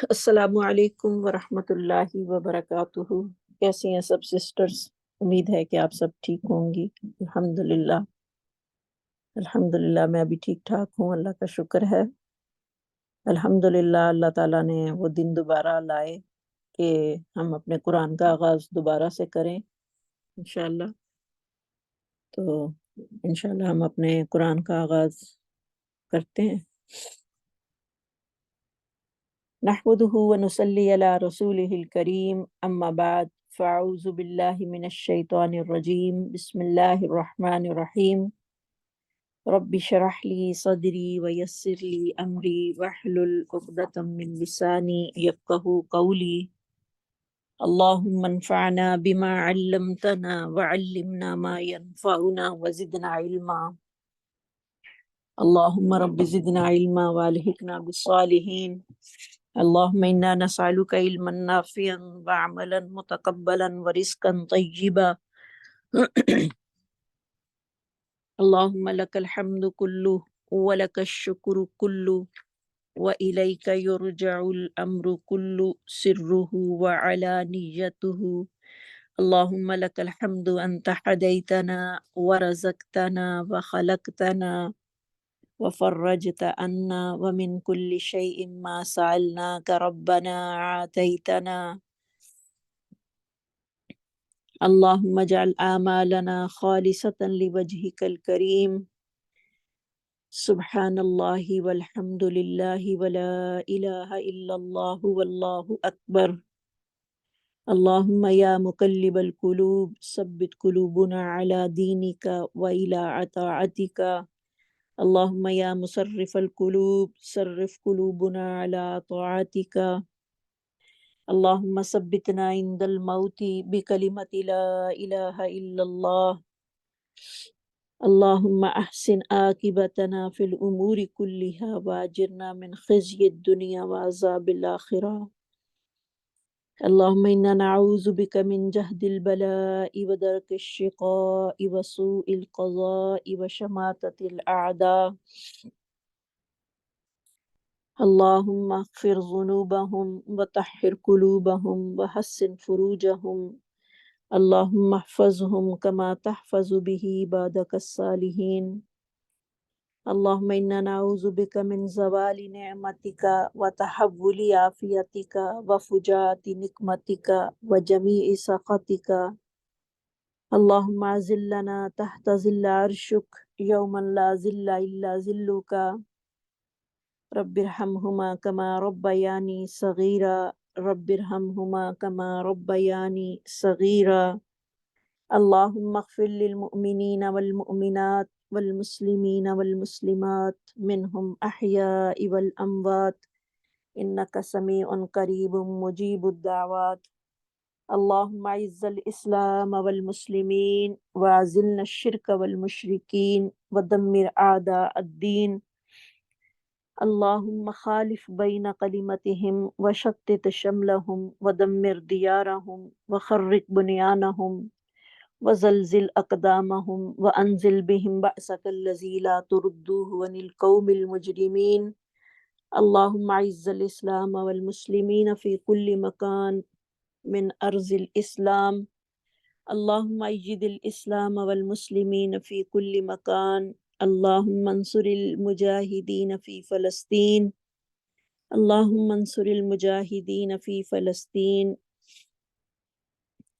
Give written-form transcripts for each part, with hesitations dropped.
السلام علیکم ورحمۃ اللہ وبرکاتہ۔ کیسی ہیں سب سسٹرز؟ امید ہے کہ آپ سب ٹھیک ہوں گی۔ الحمدللہ، الحمدللہ میں بھی ٹھیک ٹھاک ہوں، اللہ کا شکر ہے۔ الحمدللہ اللہ تعالیٰ نے وہ دن دوبارہ لائے کہ ہم اپنے قرآن کا آغاز دوبارہ سے کریں انشاءاللہ۔ تو انشاءاللہ ہم اپنے قرآن کا آغاز کرتے ہیں۔ نحمده ونصلي على رسوله الكريم، اما بعد فاعوذ باللہ من الشیطان الرجیم، بسم اللہ الرحمن الرحیم۔ رب اشرح لي صدری ویسر لي امری واحلل عقدۃ من لسانی یفقہوا قولی۔ اللہم انفعنا بما علمتنا وعلمنا ما ينفعنا وزدنا علما۔ اللہم رب زدنا علما والحقنا بالصالحین۔ اللہم انا نسألک علما نافعا وعملا متقبلا ورزقا طیبا۔ اللہم لک الحمد کلہ ولک الشکر کلہ وإلیک یرجع الامر کلہ سرہ وعلانیتہ۔ اللہم لک الحمد انت ہدیتنا ورزقتنا وخلقتنا وفرجت عنا ومن كل شيء ما سألناك ربنا آتيتنا۔ اللهم اجعل آمالنا خالصة لوجهك الكريم۔ سبحان الله والحمد لله ولا إله إلا الله والله أكبر۔ اللهم يا مقلب القلوب ثبت قلوبنا على دينك وإلى طاعتك۔ اللهم يا مصرف القلوب صرف قلوبنا على طاعتك۔ اللهم ثبتنا عند الموت بكلمة لا إله إلا الله۔ اللهم أحسن عاقبتنا في الأمور كلها وأجرنا من خزي الدنيا وعذاب الآخرة۔ اللهم إنا نعوذ بك من جهد البلاء ودرك الشقاء وسوء القضاء وشماتة الأعداء۔ اللهم اغفر ذنوبهم وطهر قلوبهم وحسن فروجهم۔ اللهم احفظهم كما تحفظ به عبادك الصالحين۔ اللهم إنا نعوذ بك من زوال نعمتك وتحول عافيتك وفجاءة نقمتك وجميع سخطك۔ اللهم أذلنا تحت ظل عرشك يوما لا ظل إلا ظلك۔ رب ارحمهما كما ربياني صغيرا، رب ارحمهما كما ربياني صغيرا۔ اللهم اغفر للمؤمنين والمؤمنات والمسلمين والمسلمات منهم أحياء والأموات إنك سميع قريب مجيب الدعوات۔ اللهم أعز الإسلام والمسلمين وأذل الشرك والمشركين ودمر أعداء الدين۔ اللهم خالف بين كلمتهم وشتت شملهم ودمر ديارهم وخرق بنيانهم وزلزل أقدامهم وأنزل بهم بأسك الذي لا تردوه عن القوم المجرمين۔ اللهم أعز الإسلام والمسلمين في كل مكان من أرض الإسلام۔ اللهم أيد الإسلام والمسلمين في كل مكان۔ اللهم انصر المجاهدين في فلسطين۔ اللهم انصر المجاهدين في فلسطين۔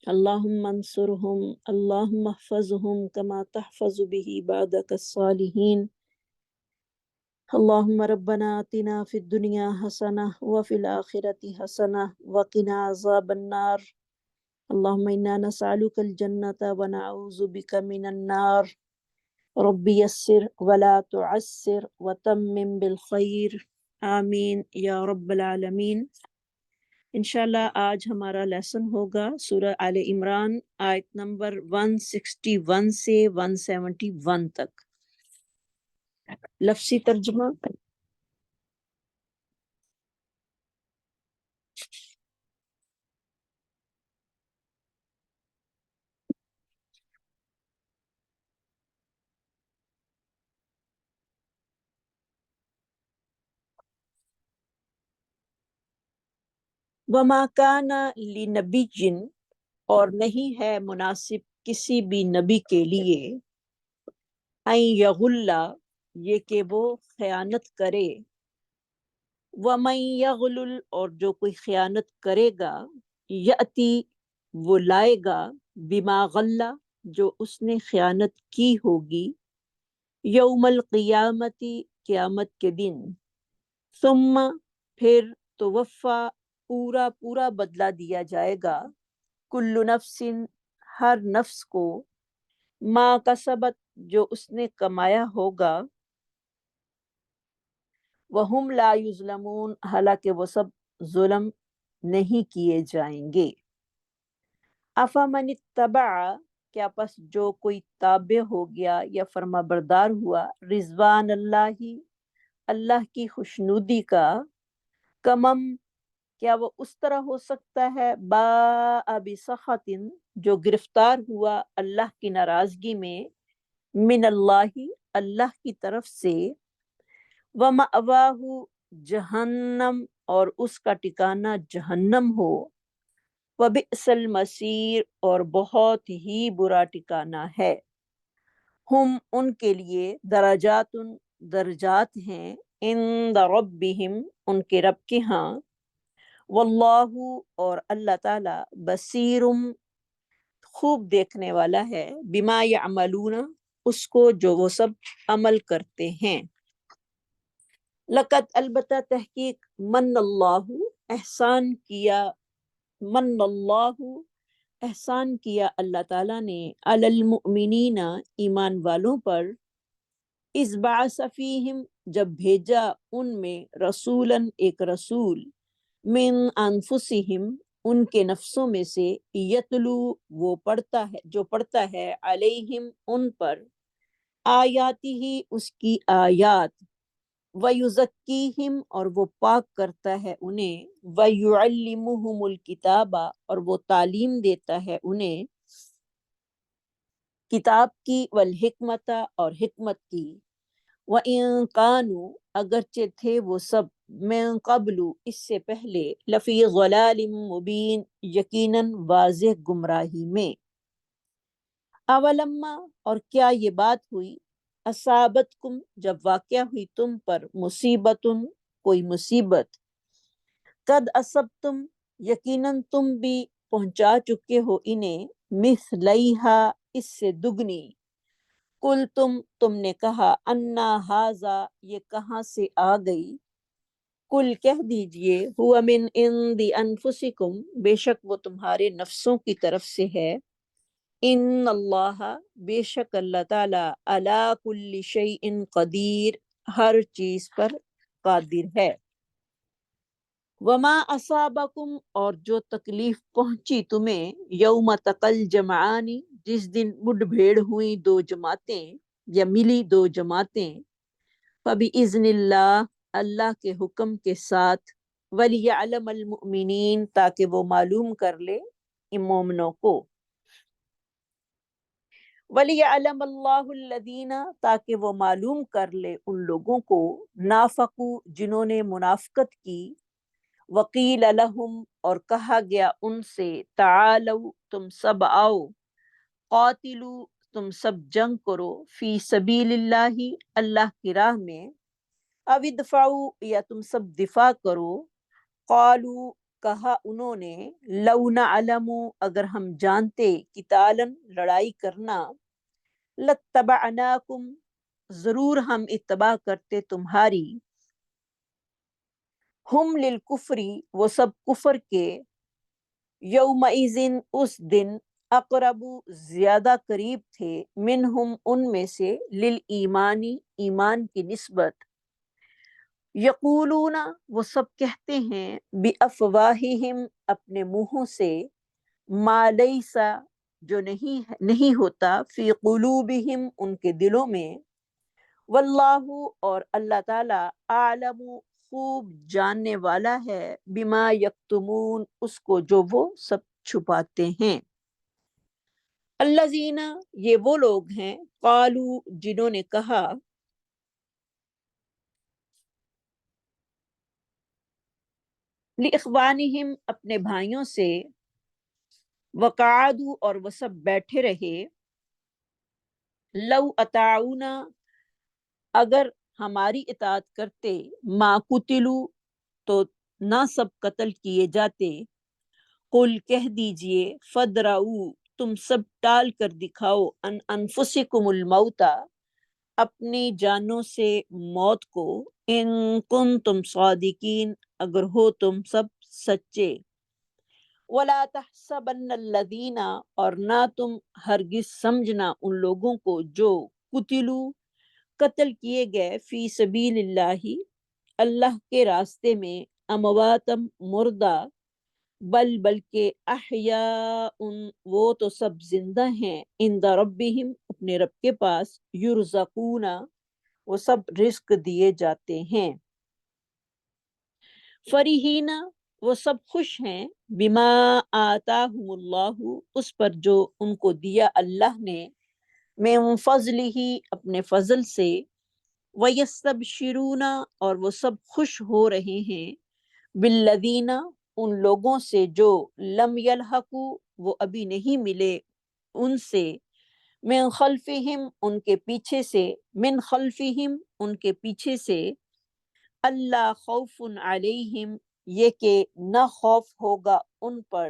اللهم انصرهم، اللهم احفظهم كما تحفظ به عبادك الصالحين۔ اللهم ربنا آتنا في الدنيا حسنة وفي الآخرة حسنة وقنا عذاب النار۔ اللهم إنا نسألك الجنة ونعوذ بك من النار۔ رب یسر ولا تعسر وتمم بالخیر، آمین یا رب العالمین۔ انشاءاللہ آج ہمارا لیسن ہوگا سورہ آل عمران آیت نمبر 161 سے 171 تک۔ لفظی ترجمہ۔ وما کانا لنبی، اور نہیں ہے مناسب کسی بھی نبی کے لیے، ان یغلا، یہ کہ وہ خیانت کرے، ومن یغلل، اور جو کوئی خیانت کرے گا، یأتی، وہ لائے گا، بما غلہ، جو اس نے خیانت کی ہوگی، یوم القیامتی، قیامت کے دن، ثم، پھر، توفا، پورا پورا بدلہ دیا جائے گا، کل نفس، ہر نفس کو، ما کسبت، جو اس نے کمایا ہوگا، وہم لا یظلمون، حالانکہ وہ سب ظلم نہیں کیے جائیں گے۔ افمن اتبع، کیا پس جو کوئی تابع ہو گیا یا فرما بردار ہوا، رضوان اللہ، اللہ کی خوشنودی کا، کمم، کیا وہ اس طرح ہو سکتا ہے، باء بسخط، جو گرفتار ہوا اللہ کی ناراضگی میں، من اللہ، اللہ کی طرف سے، ومأواہ، جہنم، اور اس کا ٹھکانہ جہنم ہو، وبئس المصیر، اور بہت ہی برا ٹھکانہ ہے، ہم، ان کے لیے، درجات، درجات ہیں، عند ربہم، ان کے رب کے ہاں، واللہ، اور اللہ تعالی، بصیر، خوب دیکھنے والا ہے، بما یعملون، اس کو جو وہ سب عمل کرتے ہیں۔ لقد، البتہ تحقیق، من اللہ، احسان کیا، من اللہ، احسان کیا اللہ تعالیٰ نے، علی المؤمنین، ایمان والوں پر، اذ بعث فیہم، جب بھیجا ان میں، رسولاً، ایک رسول، من انفسہم، ان کے نفسوں میں سے، یتلو، وہ پڑھتا ہے، جو پڑھتا ہے، علیہم، ان پر، آیاتی ہی، اس کی آیات، وَيُزَكِّيهِمْ، اور وہ پاک کرتا ہے انہیں، وَيُعَلِّمُهُمُ الْكِتَابَ، اور وہ تعلیم دیتا ہے انہیں کتاب کی، والحکمت، اور حکمت کی، وَإِن كَانُوا، اگرچہ تھے وہ سب، من قبل، اس سے پہلے، لفی ضلال مبین، یقیناً واضح گمراہی میں، اولما، اور کیا یہ بات ہوئی، اصابتکم، جب واقع ہوئی تم پر، مصیبت، کوئی مصیبت، قد اصبتم، یقیناً تم بھی پہنچا چکے ہو انہیں، مثلیہا، اس سے دگنی، کل تم نے کہا، انا ہاذا، یہ کہاں سے آ گئی، کل، کہہ دیجئے، ہوا من عند انفسکم، بے شک وہ تمہارے نفسوں کی طرف سے ہے، ان اللہ، بے شک اللہ تعالی، علی کل شیء قدیر، ہر چیز پر قادر ہے، وما اصابکم، اور جو تکلیف پہنچی تمہیں، یوم تقل جمعانی، جس دن مڈ بھیڑ ہوئی دو جماعتیں، یا ملی دو جماعتیں، فبإذن اللہ، اللہ کے حکم کے ساتھ، ولیعلم المؤمنین، تاکہ وہ معلوم کر لے مومنوں کو، وَلِيَعْلَمَ اللَّهُ الَّذِينَ، تاکہ وہ معلوم کر لے ان لوگوں کو، نافقوا، جنہوں نے منافقت کی، وقیل لہم، اور کہا گیا ان سے، تعالوا، تم سب آؤ، قاتلوا، تم سب جنگ کرو، فی سبیل اللہ، اللہ کی راہ میں، او ادفعوا، یا تم سب دفاع کرو، قالوا، کہا انہوں نے، لو نعلم، اگر ہم جانتے، قتالا، لڑائی کرنا، لاتبعناکم، ضرور ہم اتباع کرتے تمہاری، ہم للکفر، وہ سب کفر کے، یومئذ، اس دن، اقرب، زیادہ قریب تھے، منہم، ان میں سے، للایمانی، ایمان کی نسبت، یقولون، وہ سب کہتے ہیں، بافواہہم، اپنے منہوں سے، ما لیس، جو نہیں ہوتا، فی قلوبہم، ان کے دلوں میں، واللہ، اور اللہ تعالی، اعلم، خوب جاننے والا ہے، بما یکتمون، اس کو جو وہ سب چھپاتے ہیں، الذین، یہ وہ لوگ ہیں، قالوا، جنہوں نے کہا، لِإِخْوَانِهِمْ اپنے بھائیوں سے، وَقَعَدُوا اور وہ سب بیٹھے رہے، لَوْ أَطَاعُونَا اگر ہماری اطاعت کرتے، مَا قُتِلُوا تو نہ سب قتل کیے جاتے، قل کہہ دیجئے، فَادْرَؤُوا تم سب ٹال کر دکھاؤ، ان انفسکم الموتَ اپنی جانوں سے موت کو، ان کنتم صادقین اگر ہو تم سب سچے، وَلَا تَحْسَبَنَّ الَّذِينَ اور نہ تم ہرگز سمجھنا ان لوگوں کو جو قتلوا قتل کیے گئے، فی سبیل اللہ اللہ کے راستے میں، امواتم مردہ، بلکہ احیاء وہ تو سب زندہ ہیں، عند ربہم اپنے رب کے پاس، یرزقون وہ سب رزق دیے جاتے ہیں، فرحین وہ سب خوش ہیں، بما آتاہم اللہ اس پر جو ان کو دیا اللہ نے، من فضلہ اپنے فضل سے، وَيَسْتَبْشِرُونَ اور وہ سب خوش ہو رہے ہیں، بالذین ان لوگوں سے جو لم یلحقوا وہ ابھی نہیں ملے ان سے، من خلفہم ان کے پیچھے سے، من خلفہم ان کے پیچھے سے، اللہ خوف علیہم یہ کہ نہ خوف ہوگا ان پر،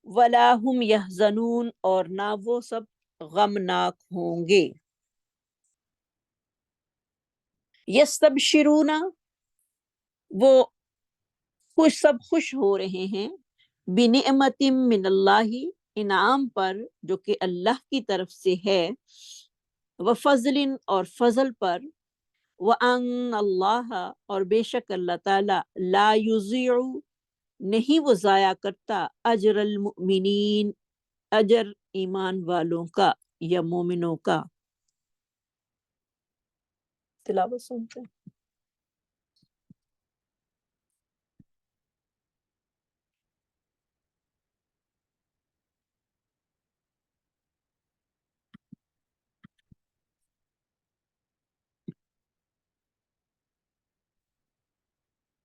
ولا ہم یحزنون اور نہ وہ سب غمناک ہوں گے۔ یستبشرون وہ سب خوش ہو رہے ہیں، بنعمت من اللہ انعام پر جو کہ اللہ کی طرف سے ہے، وفضل اور فضل پر، وَأَنَّ اللَّهَ اور بے شک اللہ تعالیٰ، لا یضیع نہیں وہ ضائع کرتا، اجر المؤمنین اجر ایمان والوں کا یا مومنوں کا۔ تلاوت سنتے ہیں۔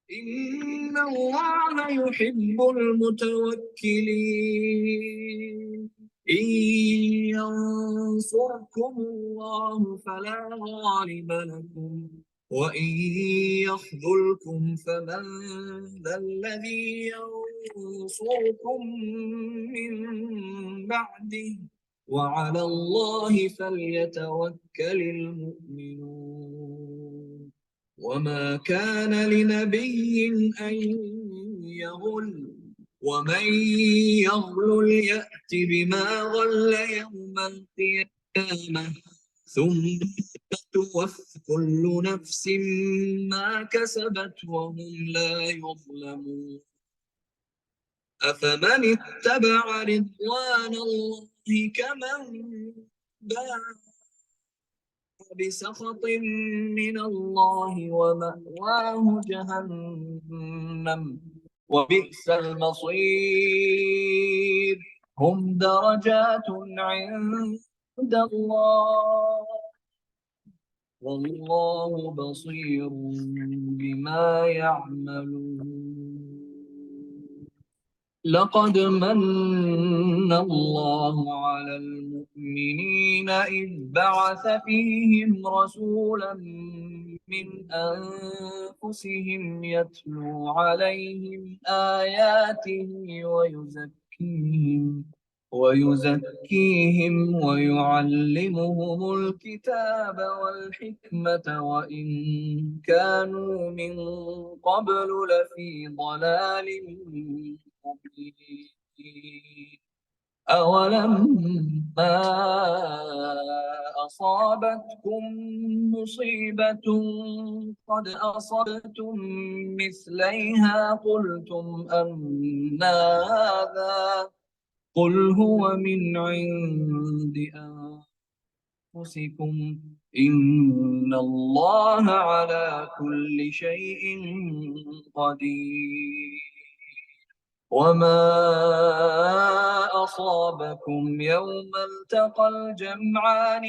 إن الله يحب المتوكلين إن ينصركم الله فلا غالب لكم وإن يخذلكم فمن ذا الذي ينصركم من بعده وعلى الله فليتوكل المؤمنون وما كان لنبي أن يغل ومن يغل يأت بما غل يوم القيامة ثم توفى كل نفس ما كسبت وهم لا يظلمون أفمن اتبع رضوان الله كمن باع بسخط من الله ومأواه جهنم وبئس المصير هم درجات عند الله والله بصير بما يعملون لقد من الله على المؤمنين إذ بعث فيهم رسولا من أنفسهم يتلو عليهم آياته ويزكيهم ويعلمهم الكتاب والحكمة وإن كانوا من قبل لفي ضلال أولما أصابتكم مصيبة قد أصبتم مثليها قلتم أن هذا قل هو من عند أنفسكم إن الله على كل شيء قدير وما أصابكم يوم التقى الجمعان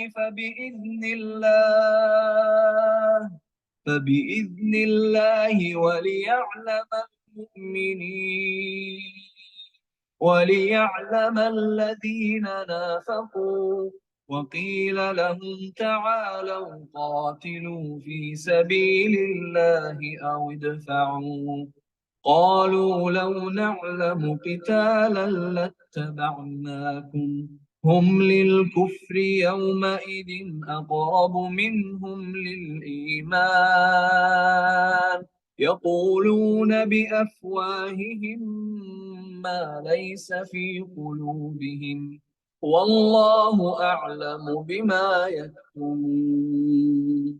فبإذن الله وليعلم المؤمنين وليعلم الذين نافقوا وقيل لهم تعالوا قاتلوا في سبيل الله أو ادفعوا قالوا لو نعلم قتالا لاتبعناكم هم للكفر يومئذ أقرب منهم للإيمان يقولون بأفواههم ما ليس في قلوبهم والله أعلم بما يكتمون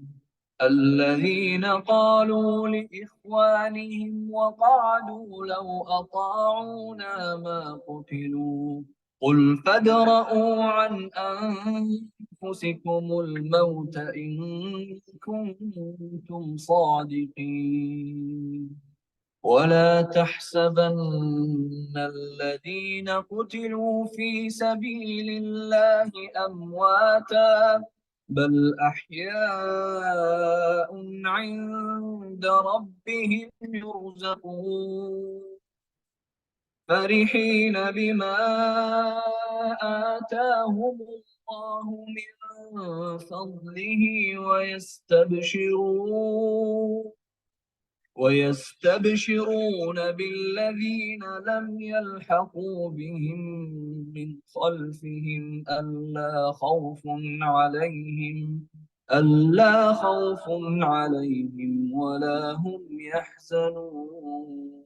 الذين قالوا لإخوانهم وقعدوا لو أطاعونا ما قتلوا قل فادرءوا عن أنفسكم الموت إن كنتم صادقين ولا تحسبن الذين قتلوا في سبيل الله أمواتا بل أحياء عند ربهم يرزقون فرحين بما آتاهم الله من فضله ويستبشرون بالذين لم يلحقوا بهم من خلفهم ألا خوف عليهم ولا هم يحزنون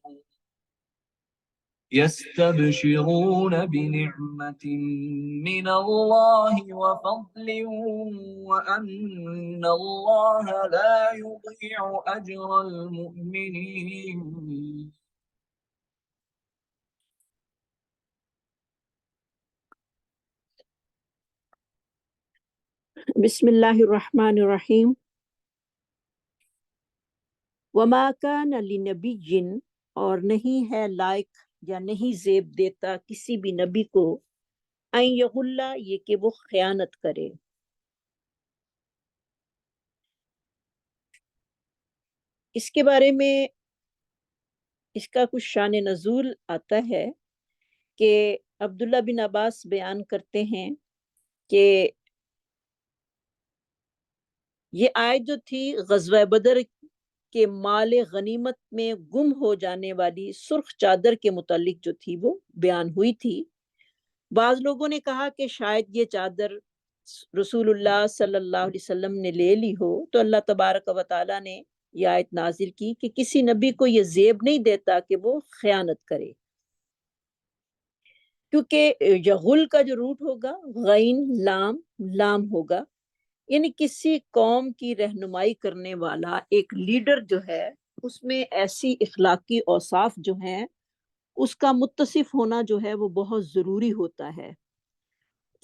يستبشرون بنعمة من الله وفضل وأن الله لا يضيع أجر المؤمنين بسم اللہ الرحمن الرحیم وما کان لنبی اور نہیں ہے لائق یا نہیں زیب دیتا کسی بھی نبی کو ان یغل یہ کہ وہ خیانت کرے. اس کے بارے میں اس کا کچھ شان نزول آتا ہے کہ عبداللہ بن عباس بیان کرتے ہیں کہ یہ آیت جو تھی غزوہ بدر کے مال غنیمت میں گم ہو جانے والی سرخ چادر کے متعلق جو تھی وہ بیان ہوئی تھی. بعض لوگوں نے کہا کہ شاید یہ چادر رسول اللہ صلی اللہ علیہ وسلم نے لے لی ہو تو اللہ تبارک و تعالیٰ نے یہ آیت نازل کی کہ کسی نبی کو یہ زیب نہیں دیتا کہ وہ خیانت کرے، کیونکہ یغل کا جو روٹ ہوگا غین لام ہوگا، یعنی کسی قوم کی رہنمائی کرنے والا ایک لیڈر جو ہے اس میں ایسی اخلاقی اوصاف جو ہیں اس کا متصف ہونا جو ہے وہ بہت ضروری ہوتا ہے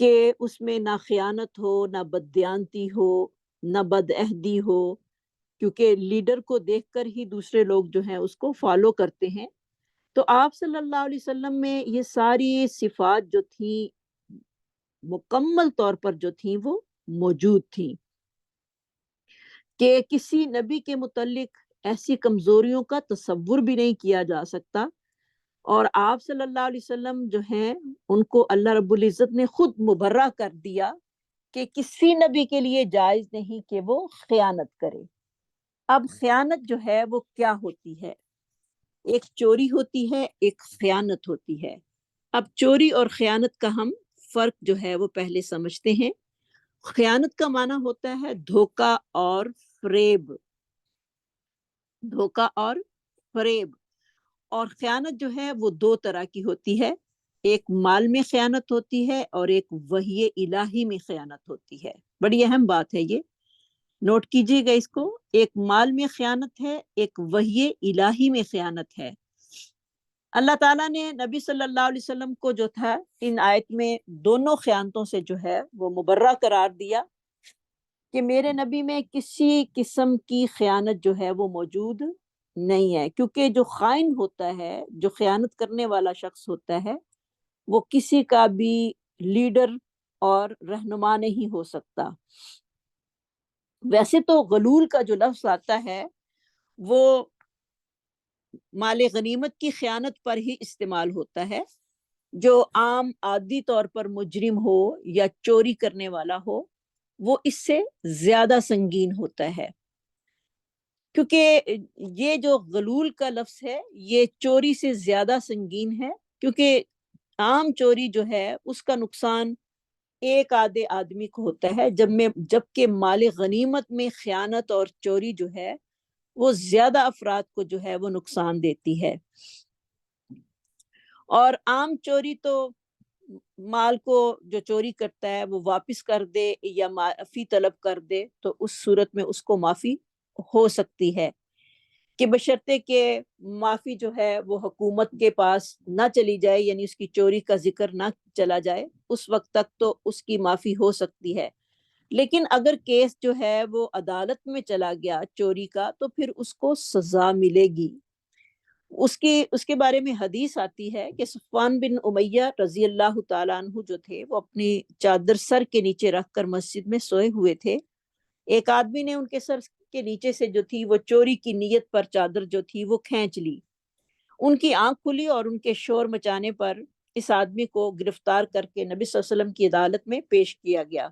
کہ اس میں نہ خیانت ہو، نہ بددیانتی ہو، نہ بد عہدی ہو، کیونکہ لیڈر کو دیکھ کر ہی دوسرے لوگ جو ہیں اس کو فالو کرتے ہیں. تو آپ صلی اللہ علیہ وسلم میں یہ ساری صفات جو تھیں مکمل طور پر جو تھیں وہ موجود تھیں کہ کسی نبی کے متعلق ایسی کمزوریوں کا تصور بھی نہیں کیا جا سکتا، اور آپ صلی اللہ علیہ وسلم جو ہیں ان کو اللہ رب العزت نے خود مبرہ کر دیا کہ کسی نبی کے لیے جائز نہیں کہ وہ خیانت کرے. اب خیانت جو ہے وہ کیا ہوتی ہے؟ ایک چوری ہوتی ہے، ایک خیانت ہوتی ہے. اب چوری اور خیانت کا ہم فرق جو ہے وہ پہلے سمجھتے ہیں. خیانت کا معنی ہوتا ہے دھوکہ اور فریب، دھوکہ اور فریب. اور خیانت جو ہے وہ دو طرح کی ہوتی ہے، ایک مال میں خیانت ہوتی ہے اور ایک وحی الہی میں خیانت ہوتی ہے. بڑی اہم بات ہے، یہ نوٹ کیجئے گا اس کو. ایک مال میں خیانت ہے، ایک وحی الہی میں خیانت ہے. اللہ تعالیٰ نے نبی صلی اللہ علیہ وسلم کو جو تھا ان آیت میں دونوں خیانتوں سے جو ہے وہ مبرہ قرار دیا کہ میرے نبی میں کسی قسم کی خیانت جو ہے وہ موجود نہیں ہے، کیونکہ جو خائن ہوتا ہے، جو خیانت کرنے والا شخص ہوتا ہے، وہ کسی کا بھی لیڈر اور رہنما نہیں ہو سکتا. ویسے تو غلول کا جو لفظ آتا ہے وہ مال غنیمت کی خیانت پر ہی استعمال ہوتا ہے، جو عام عادی طور پر مجرم ہو یا چوری کرنے والا ہو وہ اس سے زیادہ سنگین ہوتا ہے، کیونکہ یہ جو غلول کا لفظ ہے یہ چوری سے زیادہ سنگین ہے، کیونکہ عام چوری جو ہے اس کا نقصان ایک آدھے آدمی کو ہوتا ہے، جبکہ مال غنیمت میں خیانت اور چوری جو ہے وہ زیادہ افراد کو جو ہے وہ نقصان دیتی ہے۔ اور عام چوری تو مال کو جو چوری کرتا ہے وہ واپس کر دے یا معافی طلب کر دے تو اس صورت میں اس کو معافی ہو سکتی ہے، کہ بشرطے کہ معافی جو ہے وہ حکومت کے پاس نہ چلی جائے، یعنی اس کی چوری کا ذکر نہ چلا جائے، اس وقت تک تو اس کی معافی ہو سکتی ہے۔ لیکن اگر کیس جو ہے وہ عدالت میں چلا گیا چوری کا تو پھر اس کو سزا ملے گی۔ اس کے بارے میں حدیث آتی ہے کہ صفوان بن امیہ رضی اللہ تعالیٰ عنہ جو تھے وہ اپنی چادر سر کے نیچے رکھ کر مسجد میں سوئے ہوئے تھے، ایک آدمی نے ان کے سر کے نیچے سے جو تھی وہ چوری کی نیت پر چادر جو تھی وہ کھینچ لی، ان کی آنکھ کھلی اور ان کے شور مچانے پر اس آدمی کو گرفتار کر کے نبی صلی اللہ علیہ وسلم کی عدالت میں پیش کیا گیا۔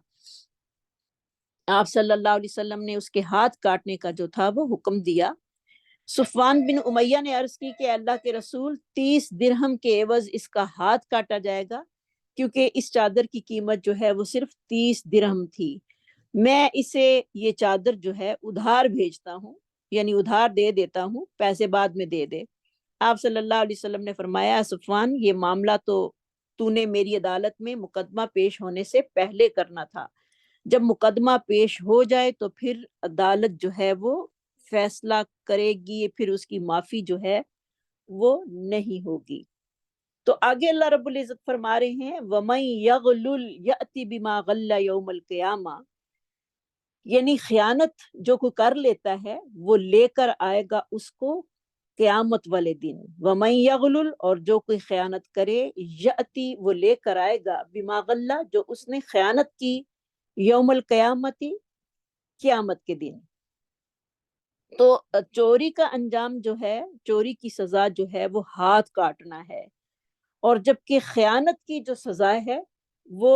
آپ صلی اللہ علیہ وسلم نے اس کے ہاتھ کاٹنے کا جو تھا وہ حکم دیا۔ صفوان بن امیہ نے عرض کی کہ اللہ کے رسول 30 درہم کے عوض اس کا ہاتھ کاٹا جائے گا، کیونکہ اس چادر کی قیمت جو ہے وہ صرف 30 درہم تھی، میں اسے یہ چادر جو ہے ادھار بھیجتا ہوں، یعنی ادھار دے دیتا ہوں، پیسے بعد میں دے دے۔ آپ صلی اللہ علیہ وسلم نے فرمایا صفوان یہ معاملہ تو نے میری عدالت میں مقدمہ پیش ہونے سے پہلے کرنا تھا، جب مقدمہ پیش ہو جائے تو پھر عدالت جو ہے وہ فیصلہ کرے گی، پھر اس کی معافی جو ہے وہ نہیں ہوگی۔ تو آگے اللہ رب العزت فرما رہے ہیں وَمَن يَغْلُلْ يَأْتِ بِمَا غَلَّ يَوْمَ الْقِيَامَةِ، یعنی خیانت جو کوئی کر لیتا ہے وہ لے کر آئے گا اس کو قیامت والے دن۔ وَمَن يَغْلُلْ، اور جو کوئی خیانت کرے، یأتی وہ لے کر آئے گا، بما غلہ جو اس نے خیانت کی، یوم القیامتی قیامت کے دن۔ تو چوری کا انجام جو ہے، چوری کی سزا جو ہے وہ ہاتھ کاٹنا ہے، اور جبکہ خیانت کی جو سزا ہے وہ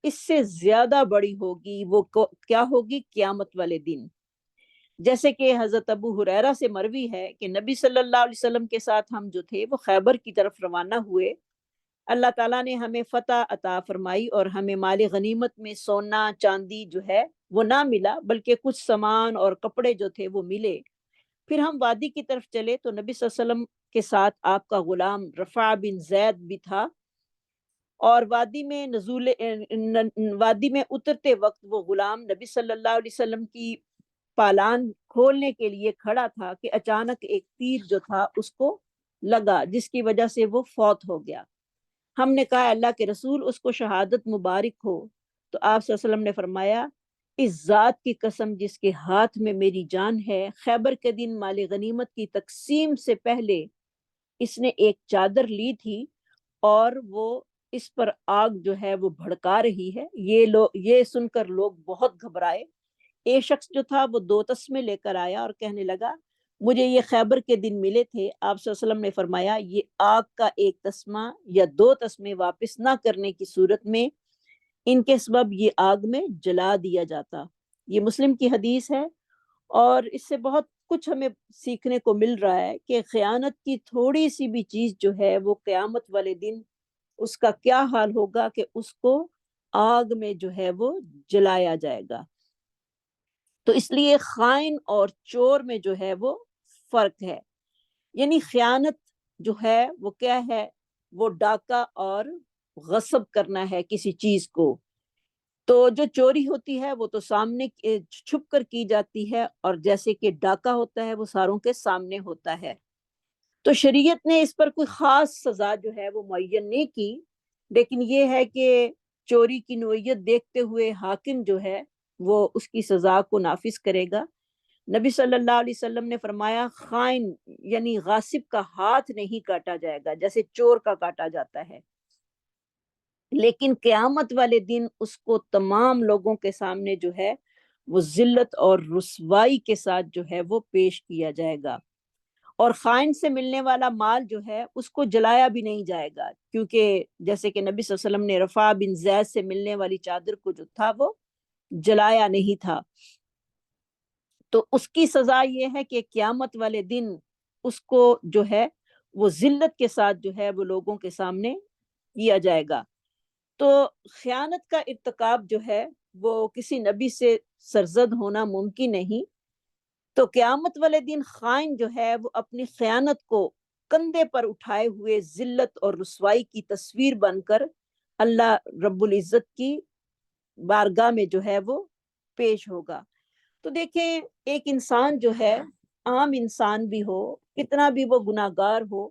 اس سے زیادہ بڑی ہوگی، وہ کیا ہوگی؟ قیامت والے دن۔ جیسے کہ حضرت ابو ہریرہ سے مروی ہے کہ نبی صلی اللہ علیہ وسلم کے ساتھ ہم جو تھے وہ خیبر کی طرف روانہ ہوئے، اللہ تعالیٰ نے ہمیں فتح عطا فرمائی اور ہمیں مال غنیمت میں سونا چاندی جو ہے وہ نہ ملا، بلکہ کچھ سامان اور کپڑے جو تھے وہ ملے۔ پھر ہم وادی کی طرف چلے تو نبی صلی اللہ علیہ وسلم کے ساتھ آپ کا غلام رفع بن زید بھی تھا، اور وادی میں اترتے وقت وہ غلام نبی صلی اللہ علیہ وسلم کی پالان کھولنے کے لیے کھڑا تھا کہ اچانک ایک تیر جو تھا اس کو لگا، جس کی وجہ سے وہ فوت ہو گیا۔ ہم نے کہا اللہ کے رسول اس کو شہادت مبارک ہو، تو آپ صلی اللہ علیہ وسلم نے فرمایا اس ذات کی قسم جس کے ہاتھ میں میری جان ہے، خیبر کے دن مال غنیمت کی تقسیم سے پہلے اس نے ایک چادر لی تھی اور وہ اس پر آگ جو ہے وہ بھڑکا رہی ہے۔ یہ سن کر لوگ بہت گھبرائے۔ ایک شخص جو تھا وہ 2 تسمے لے کر آیا اور کہنے لگا مجھے یہ خیبر کے دن ملے تھے۔ آپ صلی اللہ علیہ وسلم نے فرمایا یہ آگ کا 1 تسمہ یا 2 تسمے واپس نہ کرنے کی صورت میں ان کے سبب یہ آگ میں جلا دیا جاتا۔ یہ مسلم کی حدیث ہے، اور اس سے بہت کچھ ہمیں سیکھنے کو مل رہا ہے کہ خیانت کی تھوڑی سی بھی چیز جو ہے وہ قیامت والے دن اس کا کیا حال ہوگا کہ اس کو آگ میں جو ہے وہ جلایا جائے گا۔ تو اس لیے خائن اور چور میں جو ہے وہ فرق ہے، یعنی خیانت جو ہے وہ کیا ہے؟ وہ ڈاکہ اور غصب کرنا ہے کسی چیز کو، تو جو چوری ہوتی ہے وہ تو سامنے چھپ کر کی جاتی ہے، اور جیسے کہ ڈاکہ ہوتا ہے وہ ساروں کے سامنے ہوتا ہے۔ تو شریعت نے اس پر کوئی خاص سزا جو ہے وہ معین نہیں کی، لیکن یہ ہے کہ چوری کی نوعیت دیکھتے ہوئے حاکم جو ہے وہ اس کی سزا کو نافذ کرے گا۔ نبی صلی اللہ علیہ وسلم نے فرمایا خائن یعنی غاصب کا ہاتھ نہیں کاٹا جائے گا جیسے چور کا کاٹا جاتا ہے، لیکن قیامت والے دن اس کو تمام لوگوں کے سامنے جو ہے وہ ذلت اور رسوائی کے ساتھ جو ہے وہ پیش کیا جائے گا۔ اور خائن سے ملنے والا مال جو ہے اس کو جلایا بھی نہیں جائے گا، کیونکہ جیسے کہ نبی صلی اللہ علیہ وسلم نے رفاع بن زید سے ملنے والی چادر کو جو تھا وہ جلایا نہیں تھا۔ تو اس کی سزا یہ ہے کہ قیامت والے دن اس کو جو ہے وہ ذلت کے ساتھ جو ہے وہ لوگوں کے سامنے کیا جائے گا۔ تو خیانت کا ارتکاب جو ہے وہ کسی نبی سے سرزد ہونا ممکن نہیں۔ تو قیامت والے دن خائن جو ہے وہ اپنی خیانت کو کندھے پر اٹھائے ہوئے ذلت اور رسوائی کی تصویر بن کر اللہ رب العزت کی بارگاہ میں جو ہے وہ پیش ہوگا۔ تو دیکھیں، ایک انسان جو ہے، عام انسان بھی ہو، کتنا بھی وہ گناہگار ہو،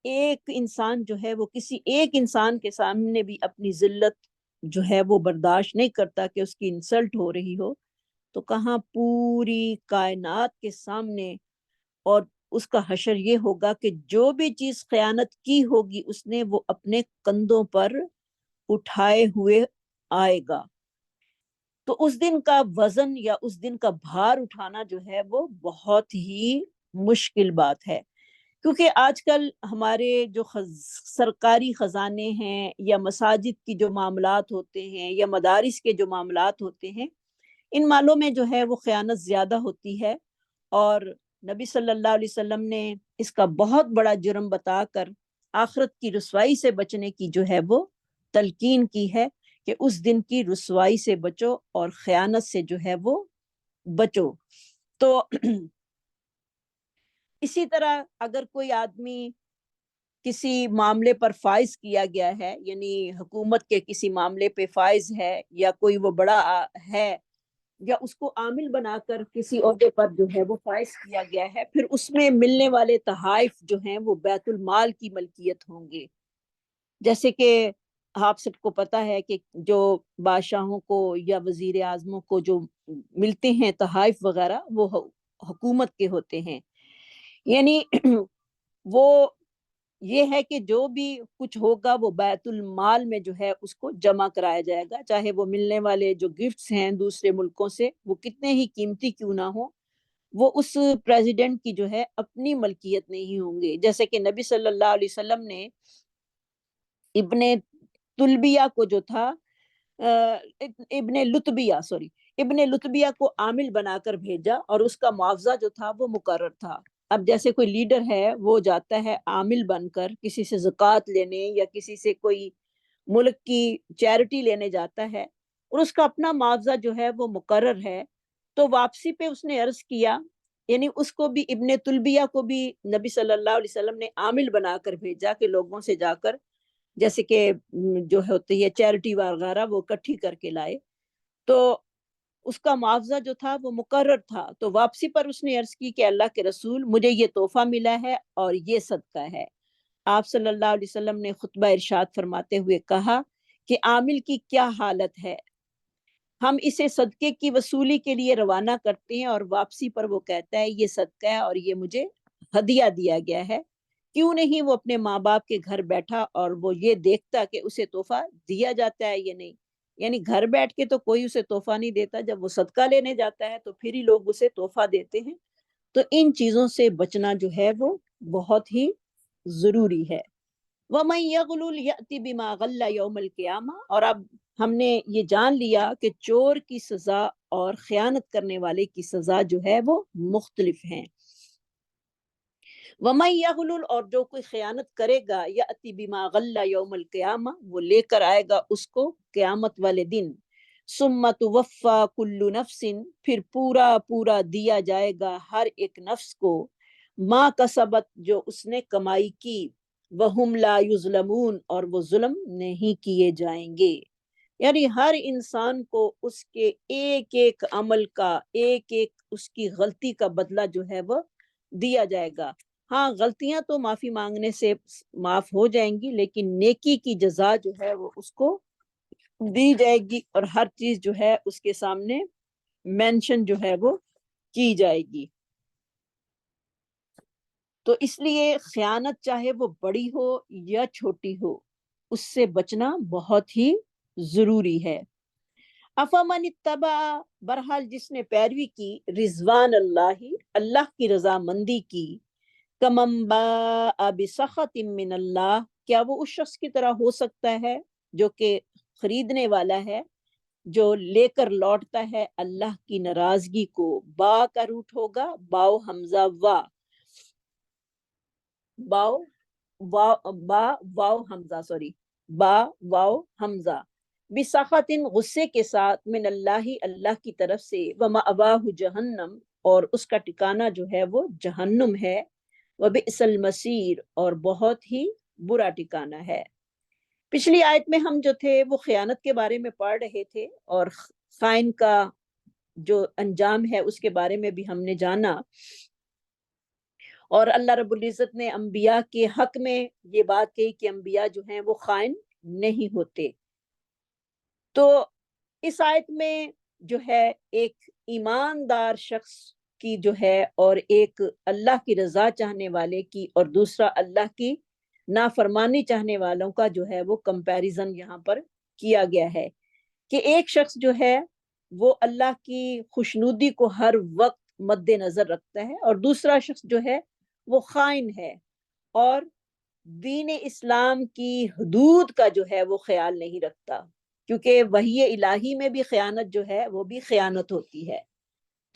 ایک انسان جو ہے وہ کسی ایک انسان کے سامنے بھی اپنی ذلت جو ہے وہ برداشت نہیں کرتا کہ اس کی انسلٹ ہو رہی ہو، تو کہاں پوری کائنات کے سامنے اور اس کا حشر یہ ہوگا کہ جو بھی چیز خیانت کی ہوگی اس نے وہ اپنے کندھوں پر اٹھائے ہوئے آئے گا۔ تو اس دن کا وزن یا اس دن کا بھار اٹھانا جو ہے وہ بہت ہی مشکل بات ہے، کیونکہ آج کل ہمارے جو سرکاری خزانے ہیں یا مساجد کی جو معاملات ہوتے ہیں یا مدارس کے جو معاملات ہوتے ہیں، ان مالوں میں جو ہے وہ خیانت زیادہ ہوتی ہے، اور نبی صلی اللہ علیہ وسلم نے اس کا بہت بڑا جرم بتا کر آخرت کی رسوائی سے بچنے کی جو ہے وہ تلقین کی ہے کہ اس دن کی رسوائی سے بچو اور خیانت سے جو ہے وہ بچو۔ تو اسی طرح اگر کوئی آدمی کسی معاملے پر فائز کیا گیا ہے، یعنی حکومت کے کسی معاملے پہ فائز ہے یا کوئی وہ بڑا ہے یا اس کو عامل بنا کر کسی عہدے پر جو ہے وہ فائز کیا گیا ہے، پھر اس میں ملنے والے تحائف جو ہیں وہ بیت المال کی ملکیت ہوں گے۔ جیسے کہ آپ سب کو پتہ ہے کہ جو بادشاہوں کو یا وزیر اعظموں کو جو ملتے ہیں تحائف وغیرہ، وہ حکومت کے ہوتے ہیں، یعنی وہ یہ ہے کہ جو بھی کچھ ہوگا وہ بیت المال میں جو ہے اس کو جمع کرایا جائے گا، چاہے وہ ملنے والے جو گفٹس ہیں دوسرے ملکوں سے وہ کتنے ہی قیمتی کیوں نہ ہوں، وہ اس پریزیڈنٹ کی جو ہے اپنی ملکیت نہیں ہوں گے۔ جیسے کہ نبی صلی اللہ علیہ وسلم نے ابن تلبیہ کو جو تھا ابن لطبیہ کو عامل بنا کر بھیجا، اور اس کا معاوضہ جو تھا وہ مقرر تھا۔ اب جیسے کوئی لیڈر ہے وہ جاتا ہے عامل بن کر کسی سے زکوٰۃ لینے یا کسی سے کوئی ملک کی چیریٹی لینے جاتا ہے، اور اس کا اپنا معاوضہ جو ہے وہ مقرر ہے، تو واپسی پہ اس نے عرض کیا، یعنی اس کو بھی ابن تلبیہ کو بھی نبی صلی اللہ علیہ وسلم نے عامل بنا کر بھیجا کہ لوگوں سے جا کر جیسے کہ جو ہوتی ہے چیریٹی وغیرہ وہ اکٹھی کر کے لائے، تو اس کا معاوضہ جو تھا وہ مقرر تھا۔ تو واپسی پر اس نے عرض کی کہ اللہ کے رسول، مجھے یہ تحفہ ملا ہے اور یہ صدقہ ہے۔ آپ صلی اللہ علیہ وسلم نے خطبہ ارشاد فرماتے ہوئے کہا کہ عامل کی کیا حالت ہے، ہم اسے صدقے کی وصولی کے لیے روانہ کرتے ہیں اور واپسی پر وہ کہتا ہے یہ صدقہ ہے اور یہ مجھے ہدیہ دیا گیا ہے، کیوں نہیں وہ اپنے ماں باپ کے گھر بیٹھا اور وہ یہ دیکھتا کہ اسے تحفہ دیا جاتا ہے یا نہیں۔ یعنی گھر بیٹھ کے تو کوئی اسے تحفہ نہیں دیتا، جب وہ صدقہ لینے جاتا ہے تو پھر ہی لوگ اسے تحفہ دیتے ہیں۔ تو ان چیزوں سے بچنا جو ہے وہ بہت ہی ضروری ہے۔ وَمَن يَغْلُلْ يَأْتِ بِمَا غَلَّ يَوْمَ الْقِيَامَةِ، اور اب ہم نے یہ جان لیا کہ چور کی سزا اور خیانت کرنے والے کی سزا جو ہے وہ مختلف ہیں۔ وَمَن يَغْلُلْ، اور جو کوئی خیانت کرے گا، يَأْتِ بِمَا غَلَّ يَوْمَ الْقِيَامَةِ، وہ لے کر آئے گا اس کو قیامت والے دن، ثُمَّ تُوَفَّى كُلُّ نَفْسٍ، پھر پورا پورا دیا جائے گا ہر ایک نفس کو، مَا کَسَبَت، جو اس نے کمائی کی، وَهُمْ لَا يُظْلَمُونَ، اور وہ ظلم نہیں کیے جائیں گے۔ یعنی ہر انسان کو اس کے ایک ایک عمل کا، ایک ایک اس کی غلطی کا بدلہ جو ہے وہ دیا جائے گا۔ ہاں، غلطیاں تو معافی مانگنے سے معاف ہو جائیں گی، لیکن نیکی کی جزا جو ہے وہ اس کو دی جائے گی، اور ہر چیز جو ہے اس کے سامنے مینشن جو ہے وہ کی جائے گی۔ تو اس لیے خیانت چاہے وہ بڑی ہو یا چھوٹی ہو، اس سے بچنا بہت ہی ضروری ہے۔ افمن اتبع، بہرحال جس نے پیروی کی، رضوان اللہ، اللہ کی رضامندی کی، کمن باء بسخط من اللہ، کیا وہ اس شخص کی طرح ہو سکتا ہے جو کہ خریدنے والا ہے، جو لے کر لوٹتا ہے اللہ کی ناراضگی کو۔ با کا روٹ ہوگا باؤ حمزہ وا، باؤ با واو حمزہ سوری با واو حمزہ، بسخط غصے کے ساتھ، من اللہ اللہ کی طرف سے، ومأواہ جہنم اور اس کا ٹھکانہ جو ہے وہ جہنم ہے، وبئس المصیر اور بہت ہی برا ٹھکانہ ہے۔ پچھلی آیت میں ہم جو تھے وہ خیانت کے بارے میں پڑھ رہے تھے، اور خائن کا جو انجام ہے اس کے بارے میں بھی ہم نے جانا، اور اللہ رب العزت نے انبیاء کے حق میں یہ بات کہی کہ انبیاء جو ہیں وہ خائن نہیں ہوتے۔ تو اس آیت میں جو ہے ایک ایماندار شخص کی جو ہے، اور ایک اللہ کی رضا چاہنے والے کی، اور دوسرا اللہ کی نافرمانی چاہنے والوں کا جو ہے وہ کمپیریزن یہاں پر کیا گیا ہے، کہ ایک شخص جو ہے وہ اللہ کی خوشنودی کو ہر وقت مد نظر رکھتا ہے، اور دوسرا شخص جو ہے وہ خائن ہے، اور دین اسلام کی حدود کا جو ہے وہ خیال نہیں رکھتا، کیونکہ وحی الہی میں بھی خیانت جو ہے وہ بھی خیانت ہوتی ہے۔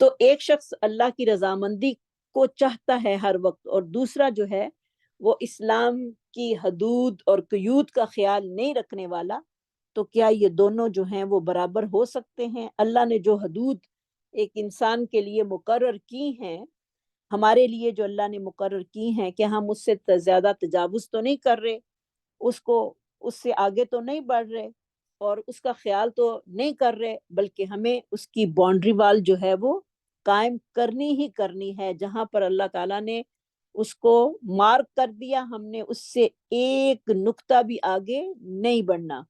تو ایک شخص اللہ کی رضامندی کو چاہتا ہے ہر وقت، اور دوسرا جو ہے وہ اسلام کی حدود اور قیود کا خیال نہیں رکھنے والا، تو کیا یہ دونوں جو ہیں وہ برابر ہو سکتے ہیں؟ اللہ نے جو حدود ایک انسان کے لیے مقرر کی ہیں، ہمارے لیے جو اللہ نے مقرر کی ہیں، کہ ہم اس سے زیادہ تجاوز تو نہیں کر رہے، اس سے آگے تو نہیں بڑھ رہے، اور اس کا خیال تو نہیں کر رہے، بلکہ ہمیں اس کی باؤنڈری وال جو ہے وہ قائم کرنی ہی کرنی ہے۔ جہاں پر اللہ تعالیٰ نے اس کو مارک کر دیا، ہم نے اس سے ایک نقطہ بھی آگے نہیں بڑھنا۔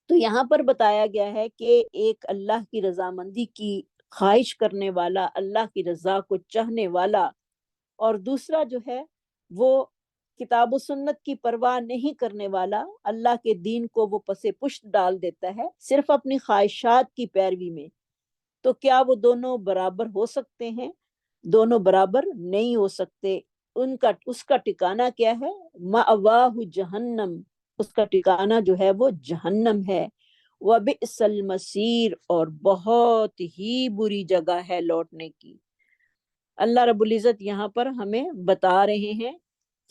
تو یہاں پر بتایا گیا ہے کہ ایک اللہ کی رضامندی کی خواہش کرنے والا، اللہ کی رضا کو چاہنے والا، اور دوسرا جو ہے وہ کتاب و سنت کی پرواہ نہیں کرنے والا، اللہ کے دین کو وہ پس پشت ڈال دیتا ہے صرف اپنی خواہشات کی پیروی میں۔ تو کیا وہ دونوں برابر ہو سکتے ہیں؟ دونوں برابر نہیں ہو سکتے۔ اس کا ٹھکانہ کیا ہے؟ مأواہ جہنم، اس کا ٹھکانہ جو ہے وہ جہنم ہے، وبئس المصیر اور بہت ہی بری جگہ ہے لوٹنے کی۔ اللہ رب العزت یہاں پر ہمیں بتا رہے ہیں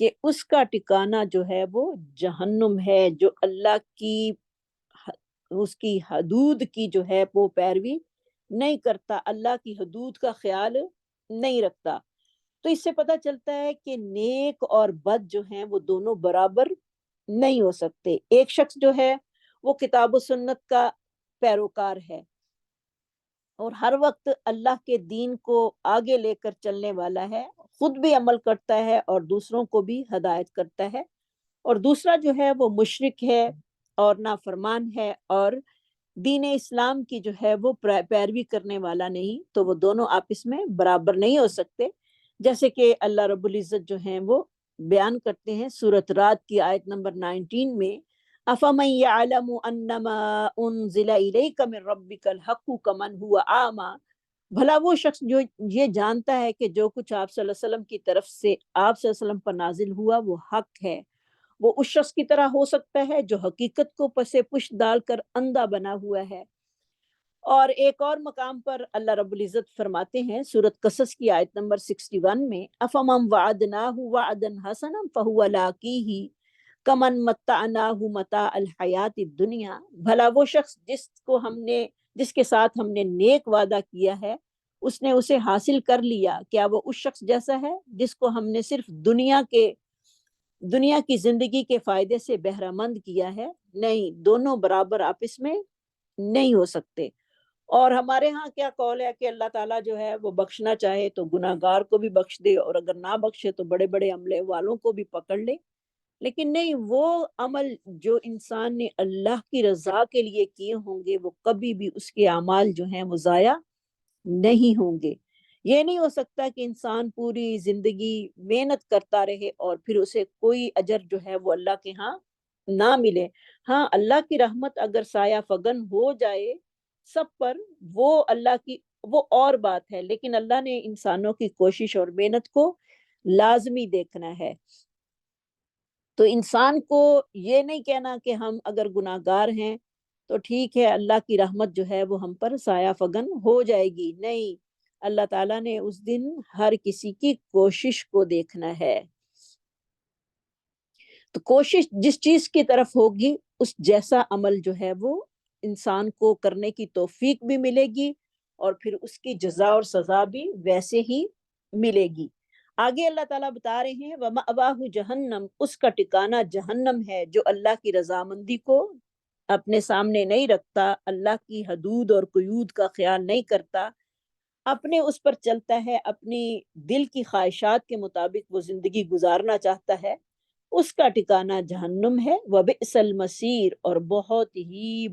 کہ اس کا ٹھکانہ جو ہے وہ جہنم ہے، جو اللہ کی اس کی حدود کی جو ہے وہ پیروی نہیں کرتا، اللہ کی حدود کا خیال نہیں رکھتا۔ تو اس سے پتہ چلتا ہے کہ نیک اور بد جو ہیں وہ دونوں برابر نہیں ہو سکتے۔ ایک شخص جو ہے وہ کتاب و سنت کا پیروکار ہے، اور ہر وقت اللہ کے دین کو آگے لے کر چلنے والا ہے، خود بھی عمل کرتا ہے اور دوسروں کو بھی ہدایت کرتا ہے، اور دوسرا جو ہے وہ مشرک ہے اور نافرمان ہے، اور دین اسلام کی جو ہے وہ پیروی کرنے والا نہیں، تو وہ دونوں آپس میں برابر نہیں ہو سکتے۔ جیسے کہ اللہ رب العزت جو ہیں وہ بیان کرتے ہیں سورۃ رعد کی آیت نمبر 19 میں، افمن یعلم انما انزل الیک من ربک الحق کمن هو اعمی، بھلا وہ شخص جو یہ جانتا ہے کہ جو کچھ آپ صلی اللہ علیہ وسلم کی طرف سے آپ صلی اللہ علیہ وسلم پر نازل ہوا وہ حق ہے، وہ اس شخص کی طرح ہو سکتا ہے جو حقیقت کو پسے پشت ڈال کر اندھا بنا ہوا ہے۔ اور ایک اور مقام پر اللہ رب العزت فرماتے ہیں سورۃ قصص کی آیت نمبر 61 میں، افمن وعدناہ وعدا حسنا فہو لاقیہ کمن متعناہ متاع الحیات الدنیا، بھلا وہ شخص جس کے ساتھ ہم نے نیک وعدہ کیا ہے اس نے اسے حاصل کر لیا، کیا وہ اس شخص جیسا ہے جس کو ہم نے صرف دنیا کی زندگی کے فائدے سے بہرہ مند کیا ہے؟ نہیں، دونوں برابر آپس میں نہیں ہو سکتے۔ اور ہمارے ہاں کیا قول ہے کہ اللہ تعالیٰ جو ہے وہ بخشنا چاہے تو گناہ گار کو بھی بخش دے، اور اگر نہ بخشے تو بڑے بڑے عملے والوں کو بھی پکڑ لے، لیکن نہیں، وہ عمل جو انسان نے اللہ کی رضا کے لیے کیے ہوں گے وہ کبھی بھی اس کے اعمال جو ہیں وہ ضائع نہیں ہوں گے۔ یہ نہیں ہو سکتا کہ انسان پوری زندگی محنت کرتا رہے اور پھر اسے کوئی اجر جو ہے وہ اللہ کے ہاں نہ ملے۔ ہاں، اللہ کی رحمت اگر سایہ فگن ہو جائے سب پر، وہ اللہ کی وہ اور بات ہے، لیکن اللہ نے انسانوں کی کوشش اور محنت کو لازمی دیکھنا ہے۔ تو انسان کو یہ نہیں کہنا کہ ہم اگر گناہگار ہیں تو ٹھیک ہے، اللہ کی رحمت جو ہے وہ ہم پر سایہ فگن ہو جائے گی، نہیں، اللہ تعالیٰ نے اس دن ہر کسی کی کوشش کو دیکھنا ہے۔ تو کوشش جس چیز کی طرف ہوگی اس جیسا عمل جو ہے وہ انسان کو کرنے کی توفیق بھی ملے گی، اور پھر اس کی جزا اور سزا بھی ویسے ہی ملے گی۔ آگے اللہ تعالیٰ بتا رہے ہیں وَمَأْوَاهُ جہنم، اس کا ٹھکانہ جہنم ہے۔ جو اللہ کی رضامندی کو اپنے سامنے نہیں رکھتا، اللہ کی حدود اور قیود کا خیال نہیں کرتا، اپنے اس پر چلتا ہے، اپنی دل کی خواہشات کے مطابق وہ زندگی گزارنا چاہتا ہے، اس کا ٹھکانہ جہنم ہے۔ وبئس المصیر، اور بہت ہی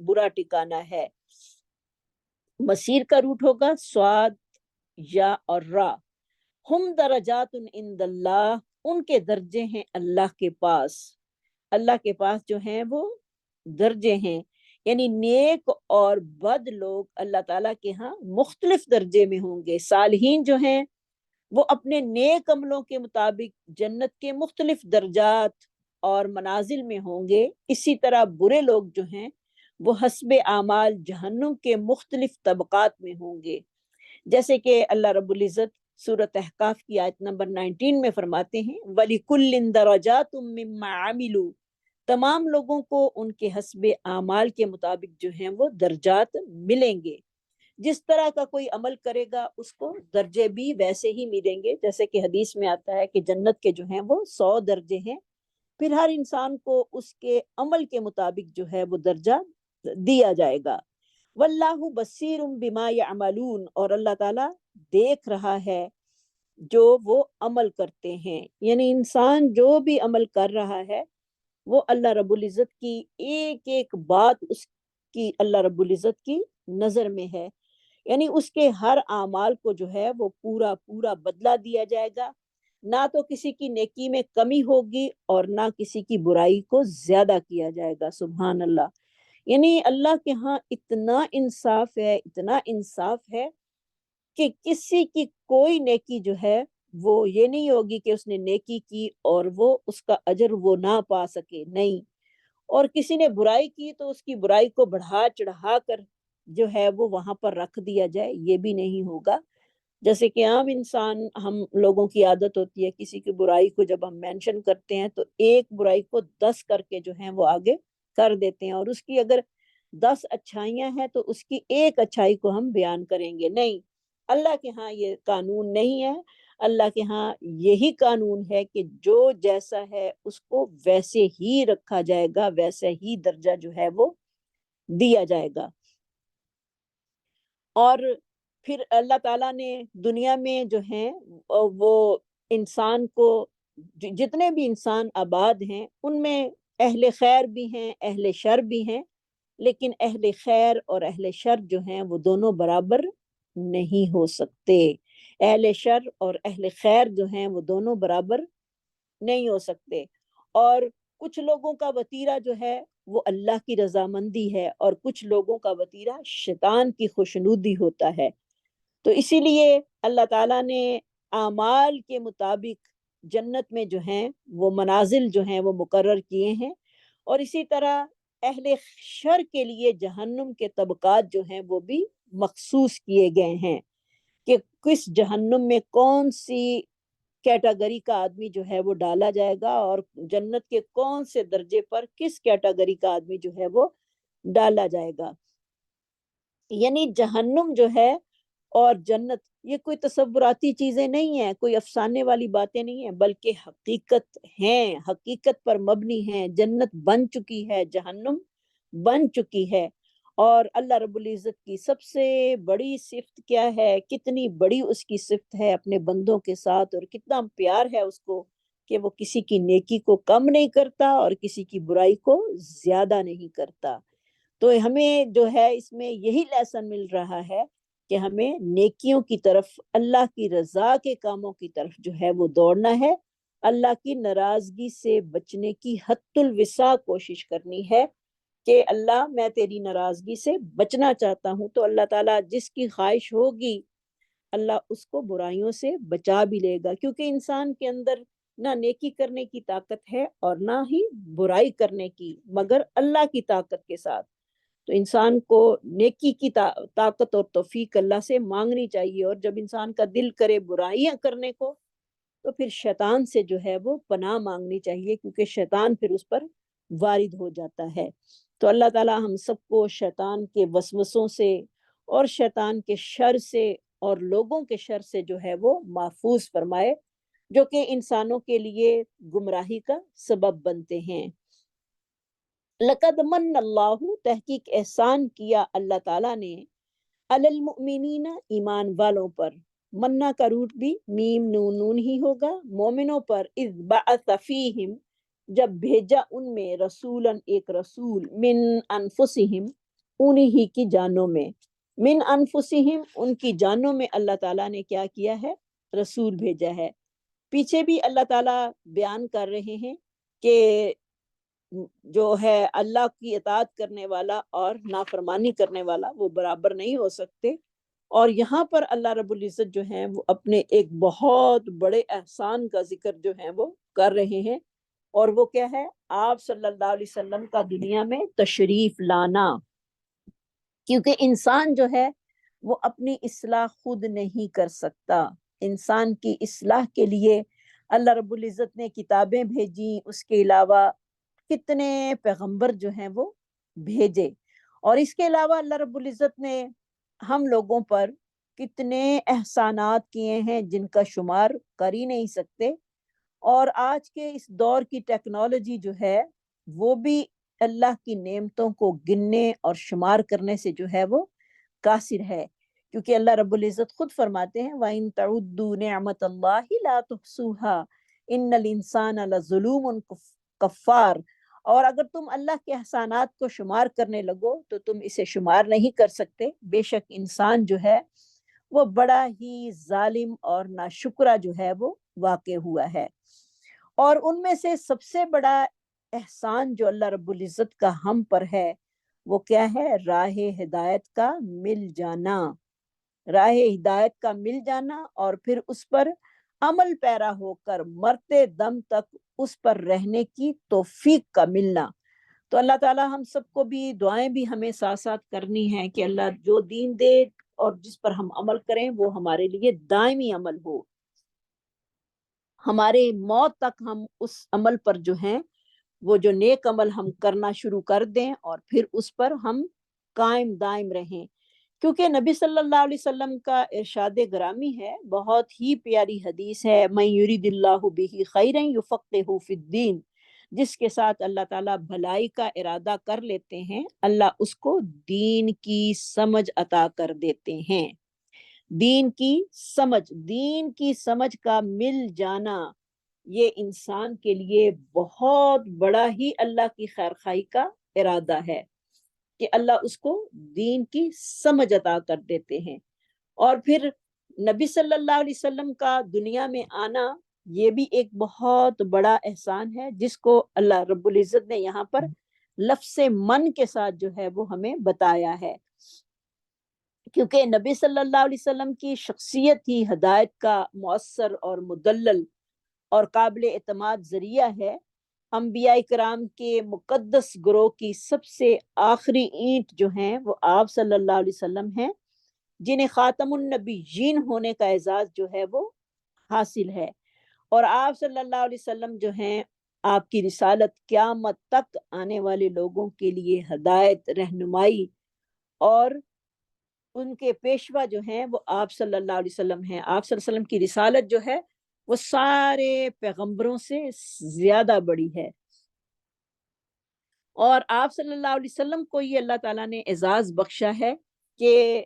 برا ٹھکانہ ہے۔ مسیر کا روٹ ہوگا صاد یا اور را۔ ہم درجات عند اللہ، ان کے درجے ہیں اللہ کے پاس۔ اللہ کے پاس جو ہیں وہ درجے ہیں، یعنی نیک اور بد لوگ اللہ تعالیٰ کے ہاں مختلف درجے میں ہوں گے۔ صالحین جو ہیں وہ اپنے نیک عملوں کے مطابق جنت کے مختلف درجات اور منازل میں ہوں گے، اسی طرح برے لوگ جو ہیں وہ حسب اعمال جہنم کے مختلف طبقات میں ہوں گے۔ جیسے کہ اللہ رب العزت سورۃ احقاف کی آیت نمبر 19 میں فرماتے ہیں وَلِكُلٍّ دَرَجَاتٌ مِّمَّا عَمِلُوا، تمام لوگوں کو ان کے حسب اعمال کے مطابق جو ہیں وہ درجات ملیں گے۔ جس طرح کا کوئی عمل کرے گا اس کو درجے بھی ویسے ہی ملیں گے، جیسے کہ حدیث میں آتا ہے کہ جنت کے جو ہیں وہ 100 درجے ہیں، پھر ہر انسان کو اس کے عمل کے مطابق جو ہے وہ درجہ دیا جائے گا۔ واللہ بصیر بما یعملون، اور اللہ تعالیٰ دیکھ رہا ہے جو وہ عمل کرتے ہیں، یعنی انسان جو بھی عمل کر رہا ہے وہ اللہ رب العزت کی ایک ایک بات اس کی اللہ رب العزت کی نظر میں ہے، یعنی اس کے ہر اعمال کو جو ہے وہ پورا پورا بدلہ دیا جائے گا، نہ تو کسی کی نیکی میں کمی ہوگی اور نہ کسی کی برائی کو زیادہ کیا جائے گا۔ سبحان اللہ، یعنی اللہ کے ہاں اتنا انصاف ہے، اتنا انصاف ہے کہ کسی کی کوئی نیکی جو ہے وہ یہ نہیں ہوگی کہ اس نے نیکی کی اور وہ اس کا اجر وہ نہ پا سکے، نہیں، اور کسی نے برائی کی تو اس کی برائی کو بڑھا چڑھا کر جو ہے وہ وہاں پر رکھ دیا جائے، یہ بھی نہیں ہوگا۔ جیسے کہ عام انسان ہم لوگوں کی عادت ہوتی ہے کسی کی برائی کو جب ہم مینشن کرتے ہیں تو ایک برائی کو 10 کر کے جو ہیں وہ آگے کر دیتے ہیں، اور اس کی اگر 10 اچھائیاں ہیں تو اس کی ایک اچھائی کو ہم بیان کریں گے، نہیں، اللہ کے ہاں یہ قانون نہیں ہے۔ اللہ کے ہاں یہی قانون ہے کہ جو جیسا ہے اس کو ویسے ہی رکھا جائے گا، ویسے ہی درجہ جو ہے وہ دیا جائے گا۔ اور پھر اللہ تعالیٰ نے دنیا میں جو ہیں وہ انسان کو جتنے بھی انسان آباد ہیں ان میں اہل خیر بھی ہیں، اہل شر بھی ہیں، لیکن اہل خیر اور اہل شر جو ہیں وہ دونوں برابر نہیں ہو سکتے۔ اہل شر اور اہل خیر جو ہیں وہ دونوں برابر نہیں ہو سکتے، اور کچھ لوگوں کا وتیرہ جو ہے وہ اللہ کی رضامندی ہے اور کچھ لوگوں کا وتیرہ شیطان کی خوشنودی ہوتا ہے۔ تو اسی لیے اللہ تعالیٰ نے اعمال کے مطابق جنت میں جو ہیں وہ منازل جو ہیں وہ مقرر کیے ہیں، اور اسی طرح اہل شر کے لیے جہنم کے طبقات جو ہیں وہ بھی مخصوص کیے گئے ہیں کہ کس جہنم میں کون سی کیٹیگری کا آدمی جو ہے وہ ڈالا جائے گا، اور جنت کے کون سے درجے پر کس کیٹیگری کا آدمی جو ہے وہ ڈالا جائے گا۔ یعنی جہنم جو ہے اور جنت یہ کوئی تصوراتی چیزیں نہیں ہیں، کوئی افسانے والی باتیں نہیں ہیں، بلکہ حقیقت ہیں، حقیقت پر مبنی ہیں۔ جنت بن چکی ہے، جہنم بن چکی ہے، اور اللہ رب العزت کی سب سے بڑی صفت کیا ہے، کتنی بڑی اس کی صفت ہے اپنے بندوں کے ساتھ، اور کتنا پیار ہے اس کو کہ وہ کسی کی نیکی کو کم نہیں کرتا اور کسی کی برائی کو زیادہ نہیں کرتا۔ تو ہمیں جو ہے اس میں یہی لیسن مل رہا ہے کہ ہمیں نیکیوں کی طرف، اللہ کی رضا کے کاموں کی طرف جو ہے وہ دوڑنا ہے، اللہ کی ناراضگی سے بچنے کی حد الوسع کوشش کرنی ہے کہ اللہ میں تیری ناراضگی سے بچنا چاہتا ہوں۔ تو اللہ تعالیٰ جس کی خواہش ہوگی اللہ اس کو برائیوں سے بچا بھی لے گا، کیونکہ انسان کے اندر نہ نیکی کرنے کی طاقت ہے اور نہ ہی برائی کرنے کی، مگر اللہ کی طاقت کے ساتھ۔ تو انسان کو نیکی کی طاقت اور توفیق اللہ سے مانگنی چاہیے، اور جب انسان کا دل کرے برائیاں کرنے کو تو پھر شیطان سے جو ہے وہ پناہ مانگنی چاہیے، کیونکہ شیطان پھر اس پر وارد ہو جاتا ہے۔ تو اللہ تعالی ہم سب کو شیطان کے وسوسوں سے اور شیطان کے شر سے اور لوگوں کے شر سے جو ہے وہ محفوظ فرمائے، جو کہ انسانوں کے لیے گمراہی کا سبب بنتے ہیں۔ لقد من اللہ، تحقیق احسان کیا اللہ تعالیٰ نے، علی المؤمنین، ایمان والوں پر، منا کا روٹ بھی میم نون نون ہی ہوگا، مومنوں پر، اذ بعث فیہم، جب بھیجا ان میں، رسولاً ایک رسول، من انفسہم، انہی ہی کی جانوں میں، من انفسہم، ان کی جانوں میں اللہ تعالیٰ نے کیا کیا ہے؟ رسول بھیجا ہے۔ پیچھے بھی اللہ تعالیٰ بیان کر رہے ہیں کہ جو ہے اللہ کی اطاعت کرنے والا اور نافرمانی کرنے والا وہ برابر نہیں ہو سکتے، اور یہاں پر اللہ رب العزت جو ہیں وہ اپنے ایک بہت بڑے احسان کا ذکر جو ہے وہ کر رہے ہیں، اور وہ کیا ہے؟ آپ صلی اللہ علیہ وسلم کا دنیا میں تشریف لانا، کیونکہ انسان جو ہے وہ اپنی اصلاح خود نہیں کر سکتا۔ انسان کی اصلاح کے لیے اللہ رب العزت نے کتابیں بھیجی، اس کے علاوہ کتنے پیغمبر جو ہیں وہ بھیجے، اور اس کے علاوہ اللہ رب العزت نے ہم لوگوں پر کتنے احسانات کیے ہیں جن کا شمار کر ہی نہیں سکتے، اور آج کے اس دور کی ٹیکنالوجی جو ہے وہ بھی اللہ کی نعمتوں کو گننے اور شمار کرنے سے جو ہے وہ قاصر ہے، کیونکہ اللہ رب العزت خود فرماتے ہیں وَإِن تَعُدُّوا نِعْمَةَ اللَّهِ لَا تُحْصُوهَا إِنَّ الْإِنسَانَ لَظُلُومٌ کفار، اور اگر تم اللہ کے احسانات کو شمار کرنے لگو تو تم اسے شمار نہیں کر سکتے، بے شک انسان جو ہے وہ بڑا ہی ظالم اور ناشکرہ جو ہے وہ واقع ہوا ہے۔ اور ان میں سے سب سے بڑا احسان جو اللہ رب العزت کا ہم پر ہے وہ کیا ہے؟ راہ ہدایت کا مل جانا، راہ ہدایت کا مل جانا، اور پھر اس پر عمل پیرا ہو کر مرتے دم تک اس پر رہنے کی توفیق کا ملنا۔ تو اللہ تعالی ہم سب کو بھی دعائیں بھی ہمیں ساتھ ساتھ کرنی ہیں کہ اللہ جو دین دے اور جس پر ہم عمل کریں وہ ہمارے لیے دائمی عمل ہو، ہمارے موت تک ہم اس عمل پر جو ہیں وہ جو نیک عمل ہم کرنا شروع کر دیں اور پھر اس پر ہم قائم دائم رہیں، کیونکہ نبی صلی اللہ علیہ وسلم کا ارشاد گرامی ہے، بہت ہی پیاری حدیث ہے، من یرید اللہ بہ خیرا یفقہہ فی الدین، جس کے ساتھ اللہ تعالیٰ بھلائی کا ارادہ کر لیتے ہیں اللہ اس کو دین کی سمجھ عطا کر دیتے ہیں۔ دین کی سمجھ کا مل جانا یہ انسان کے لیے بہت بڑا ہی اللہ کی خیرخواہی کا ارادہ ہے کہ اللہ اس کو دین کی سمجھ عطا کر دیتے ہیں، اور پھر نبی صلی اللہ علیہ وسلم کا دنیا میں آنا یہ بھی ایک بہت بڑا احسان ہے، جس کو اللہ رب العزت نے یہاں پر لفظ من کے ساتھ جو ہے وہ ہمیں بتایا ہے، کیونکہ نبی صلی اللہ علیہ وسلم کی شخصیت ہی ہدایت کا مؤثر اور مدلل اور قابل اعتماد ذریعہ ہے۔ انبیاء کرام کے مقدس گروہ کی سب سے آخری اینٹ جو ہیں وہ آپ صلی اللہ علیہ وسلم ہیں، جنہیں خاتم النبیین ہونے کا اعزاز جو ہے وہ حاصل ہے، اور آپ صلی اللہ علیہ وسلم جو ہیں آپ کی رسالت قیامت تک آنے والے لوگوں کے لیے ہدایت، رہنمائی، اور ان کے پیشوا جو ہیں وہ آپ صلی اللہ علیہ وسلم ہیں۔ آپ صلی اللہ علیہ وسلم کی رسالت جو ہے وہ سارے پیغمبروں سے زیادہ بڑی ہے، اور آپ صلی اللہ علیہ وسلم کو یہ اللہ تعالیٰ نے اعزاز بخشا ہے کہ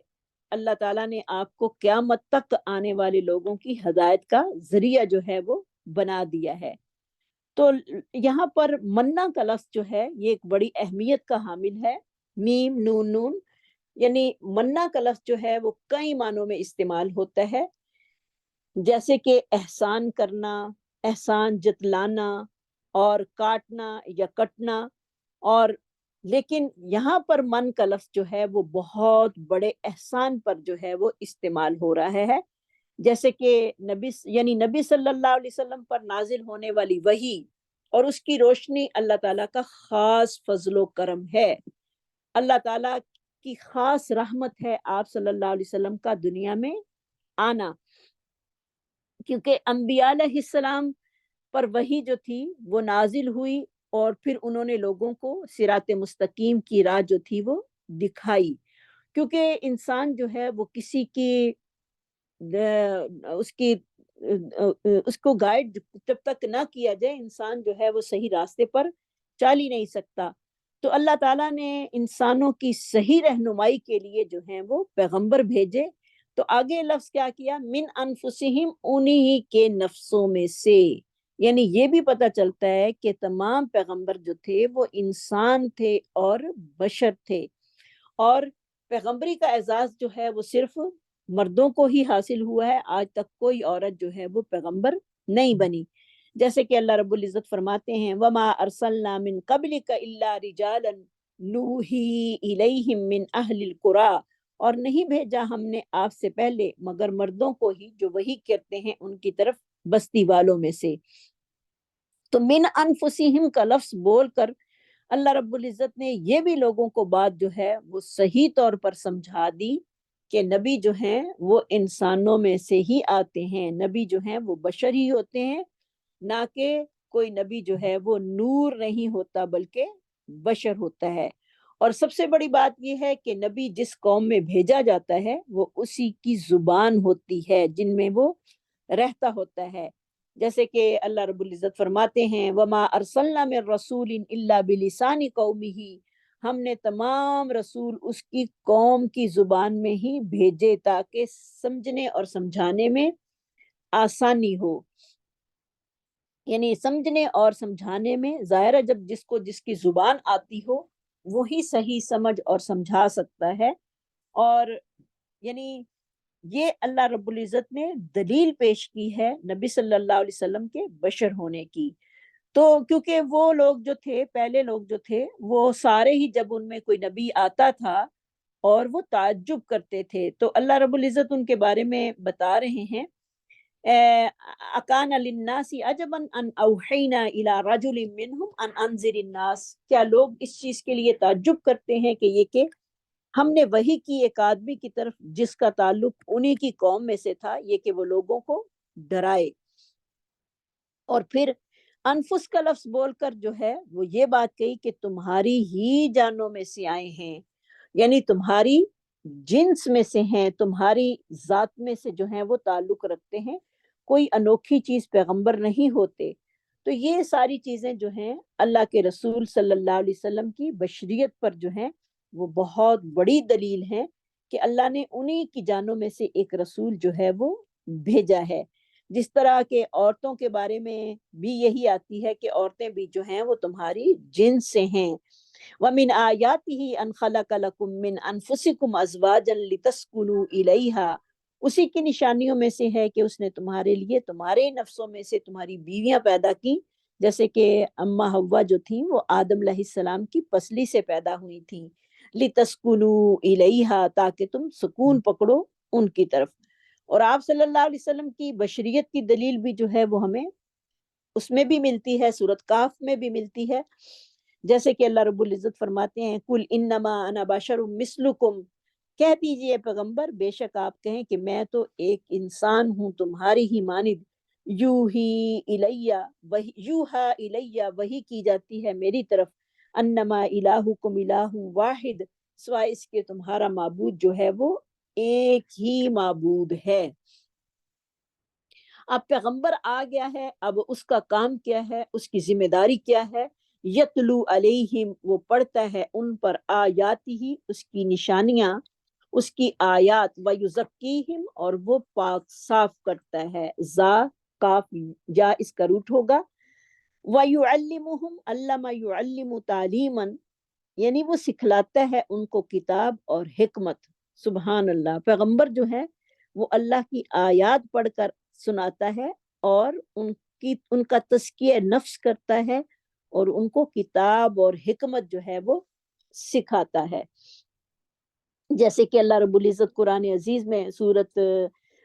اللہ تعالیٰ نے آپ کو قیامت تک آنے والے لوگوں کی ہدایت کا ذریعہ جو ہے وہ بنا دیا ہے۔ تو یہاں پر منا کا لفظ جو ہے یہ ایک بڑی اہمیت کا حامل ہے، میم نون نون، یعنی منا کا لفظ جو ہے وہ کئی معنوں میں استعمال ہوتا ہے، جیسے کہ احسان کرنا، احسان جتلانا، اور کاٹنا یا کٹنا، اور لیکن یہاں پر من کا لفظ جو ہے وہ بہت بڑے احسان پر جو ہے وہ استعمال ہو رہا ہے، جیسے کہ نبی صلی اللہ علیہ وسلم پر نازل ہونے والی وحی اور اس کی روشنی اللہ تعالیٰ کا خاص فضل و کرم ہے، اللہ تعالیٰ کی خاص رحمت ہے آپ صلی اللہ علیہ وسلم کا دنیا میں آنا، کیونکہ انبیاء علیہ السلام پر وحی جو تھی وہ نازل ہوئی اور پھر انہوں نے لوگوں کو صراط مستقیم کی راہ جو تھی وہ دکھائی، کیونکہ انسان جو ہے وہ کسی کی اس کو گائیڈ جب تک نہ کیا جائے انسان جو ہے وہ صحیح راستے پر چل ہی نہیں سکتا۔ تو اللہ تعالیٰ نے انسانوں کی صحیح رہنمائی کے لیے جو ہیں وہ پیغمبر بھیجے، تو آگے لفظ کیا کیا، من انفسہم، انہی ہی کے نفسوں میں سے، یعنی یہ بھی پتہ چلتا ہے کہ تمام پیغمبر جو تھے وہ انسان تھے اور بشر تھے، اور پیغمبری کا اعزاز جو ہے وہ صرف مردوں کو ہی حاصل ہوا ہے، آج تک کوئی عورت جو ہے وہ پیغمبر نہیں بنی، جیسے کہ اللہ رب العزت فرماتے ہیں وَمَا أَرْسَلْنَا مِن قَبْلِكَ إِلَّا رِجَالًا نُوحِي إِلَيْهِم مِّنْ أَهْلِ الْقُرَىٰ، اور نہیں بھیجا ہم نے آپ سے پہلے مگر مردوں کو ہی جو وحی کرتے ہیں ان کی طرف بستی والوں میں سے۔ تو من انفسہم کا لفظ بول کر اللہ رب العزت نے یہ بھی لوگوں کو بات جو ہے وہ صحیح طور پر سمجھا دی کہ نبی جو ہیں وہ انسانوں میں سے ہی آتے ہیں، نبی جو ہیں وہ بشر ہی ہوتے ہیں، نہ کہ کوئی نبی جو ہے وہ نور نہیں ہوتا بلکہ بشر ہوتا ہے۔ اور سب سے بڑی بات یہ ہے کہ نبی جس قوم میں بھیجا جاتا ہے وہ اسی کی زبان ہوتی ہے جن میں وہ رہتا ہوتا ہے، جیسے کہ اللہ رب العزت فرماتے ہیں وَمَا أَرْسَلْنَا مِن رَّسُولٍ إِلَّا بِلِسَانِ قَوْمِهِ، ہم نے تمام رسول اس کی قوم کی زبان میں ہی بھیجے تاکہ سمجھنے اور سمجھانے میں آسانی ہو، یعنی سمجھنے اور سمجھانے میں ظاہر ہے جب جس کو جس کی زبان آتی ہو وہی صحیح سمجھ اور سمجھا سکتا ہے، اور یعنی یہ اللہ رب العزت نے دلیل پیش کی ہے نبی صلی اللہ علیہ وسلم کے بشر ہونے کی۔ تو کیونکہ وہ لوگ جو تھے پہلے لوگ جو تھے وہ سارے ہی جب ان میں کوئی نبی آتا تھا اور وہ تعجب کرتے تھے، تو اللہ رب العزت ان کے بارے میں بتا رہے ہیں اکان للناس عجبا ان اوحینا الی رجل منہم ان انذر الناس، کیا لوگ اس چیز کے لیے تعجب کرتے ہیں کہ یہ کہ ہم نے وحی کی ایک آدمی کی طرف جس کا تعلق انہی کی قوم میں سے تھا، یہ کہ وہ لوگوں کو ڈرائے، اور پھر انفس کا لفظ بول کر جو ہے وہ یہ بات کہی کہ تمہاری ہی جانوں میں سے آئے ہیں، یعنی تمہاری جنس میں سے ہیں، تمہاری ذات میں سے جو ہیں وہ تعلق رکھتے ہیں، کوئی انوکھی چیز پیغمبر نہیں ہوتے۔ تو یہ ساری چیزیں جو ہیں اللہ کے رسول صلی اللہ علیہ وسلم کی بشریت پر جو ہیں وہ بہت بڑی دلیل ہے کہ اللہ نے انہی کی جانوں میں سے ایک رسول جو ہے وہ بھیجا ہے، جس طرح کے عورتوں کے بارے میں بھی یہی آتی ہے کہ عورتیں بھی جو ہیں وہ تمہاری جنس سے ہیں۔ وَمِنْ آيَاتِهِ أَنْ خَلَقَ لَكُم مِّنْ أَنفُسِكُمْ أَزْوَاجًا لِتَسْكُنُوا إِلَيْهَا، اسی کی نشانیوں میں سے ہے کہ اس نے تمہارے لیے تمہارے نفسوں میں سے تمہاری بیویاں پیدا کی، جیسے کہ اماں حوا جو تھیں وہ آدم علیہ السلام کی پسلی سے پیدا ہوئی تھیں، لِتَسْكُنُوا إِلَيْهَا، تاکہ تم سکون پکڑو ان کی طرف۔ اور آپ صلی اللہ علیہ وسلم کی بشریت کی دلیل بھی جو ہے وہ ہمیں اس میں بھی ملتی ہے، سورۃ کاف میں بھی ملتی ہے، جیسے کہ اللہ رب العزت فرماتے ہیں قُلْ إِنَّمَا أَنَا بَشَرٌ مِثْلُكُمْ، کہہ دیجئے پیغمبر بے شک آپ کہیں کہ میں تو ایک انسان ہوں تمہاری ہی مانند، یوحی الیہ، یوحا الیہ، وحی کی جاتی ہے میری طرف، انما الہکم الہ واحد، سوائے اس کے تمہارا معبود جو ہے وہ ایک ہی معبود ہے۔ اب پیغمبر آ گیا ہے، اب اس کا کام کیا ہے، اس کی ذمہ داری کیا ہے، یتلو علیہم، وہ پڑھتا ہے ان پر آیاتی ہی، اس کی نشانیاں، اس کی آیات، ویزکیہم، اور وہ پاک صاف کرتا ہے، زا کاف یا اس کا روٹ ہوگا، ویعلمہم، علم یعلم تعلیما، یعنی وہ سکھلاتا ہے ان کو کتاب اور حکمت۔ سبحان اللہ، پیغمبر جو ہے وہ اللہ کی آیات پڑھ کر سناتا ہے اور ان کا تزکیہ نفس کرتا ہے اور ان کو کتاب اور حکمت جو ہے وہ سکھاتا ہے، جیسے کہ اللہ رب العزت قرآن عزیز میں سورۃ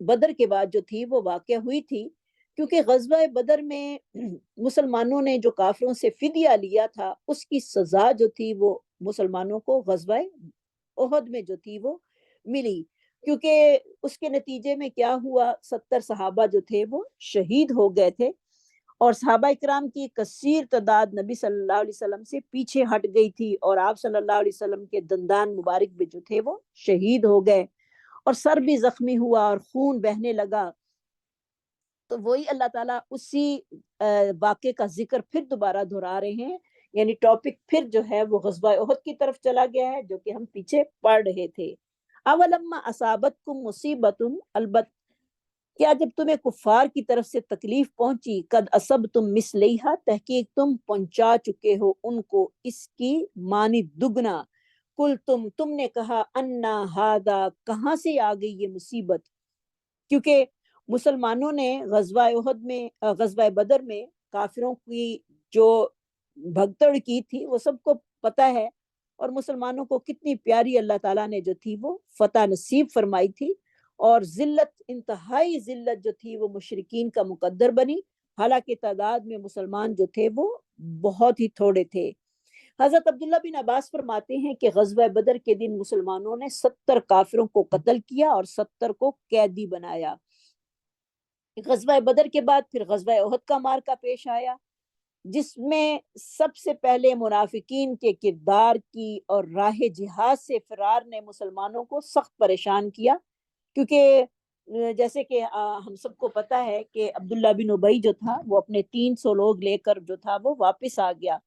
بدر کے بعد جو تھی وہ واقع ہوئی تھی، کیونکہ غزوہ بدر میں مسلمانوں نے جو کافروں سے فدیہ لیا تھا اس کی سزا جو تھی وہ مسلمانوں کو غزوہ احد میں جو تھی وہ ملی، کیونکہ اس کے نتیجے میں کیا ہوا، 70 صحابہ جو تھے وہ شہید ہو گئے تھے، اور صحابہ اکرام کی کثیر تعداد نبی صلی اللہ علیہ وسلم سے پیچھے ہٹ گئی تھی، اور آپ صلی اللہ علیہ وسلم کے دندان مبارک بھی جو تھے وہ شہید ہو گئے، اور سر بھی زخمی ہوا اور خون بہنے لگا۔ تو وہی اللہ تعالیٰ اسی واقعے کا ذکر پھر دوبارہ دہرا رہے ہیں، یعنی ٹاپک پھر جو ہے وہ غزوہ احد کی طرف چلا گیا ہے، جو کہ ہم پیچھے پڑھ رہے تھے۔ اولما اصابتکم مصیبت، البت کیا جب تمہیں کفار کی طرف سے تکلیف پہنچی، قد اصبتم مثلیہا، تحقیق تم پہنچا چکے ہو ان کو اس کی معنی دگنا، کل تم نے کہا انا ہاذا، کہاں سے آ گئی یہ مصیبت، کیونکہ مسلمانوں نے غزوہ احد میں غزوہ بدر میں کافروں کی جو بھگدڑ کی تھی وہ سب کو پتہ ہے، اور مسلمانوں کو کتنی پیاری اللہ تعالیٰ نے جو تھی وہ فتح نصیب فرمائی تھی، اور ذلت، انتہائی ذلت جو تھی وہ مشرکین کا مقدر بنی، حالانکہ تعداد میں مسلمان جو تھے وہ بہت ہی تھوڑے تھے۔ حضرت عبداللہ بن عباس فرماتے ہیں کہ غزوہ بدر کے دن مسلمانوں نے 70 کافروں کو قتل کیا اور 70 کو قیدی بنایا۔ غزوہ بدر کے بعد پھر غزوہ احد کا مارکہ پیش آیا، جس میں سب سے پہلے منافقین کے کردار کی اور راہ جہاد سے فرار نے مسلمانوں کو سخت پریشان کیا، کیونکہ جیسے کہ ہم سب کو پتہ ہے کہ عبداللہ بن ابی جو تھا وہ اپنے 300 لوگ لے کر جو تھا وہ واپس آ گیا،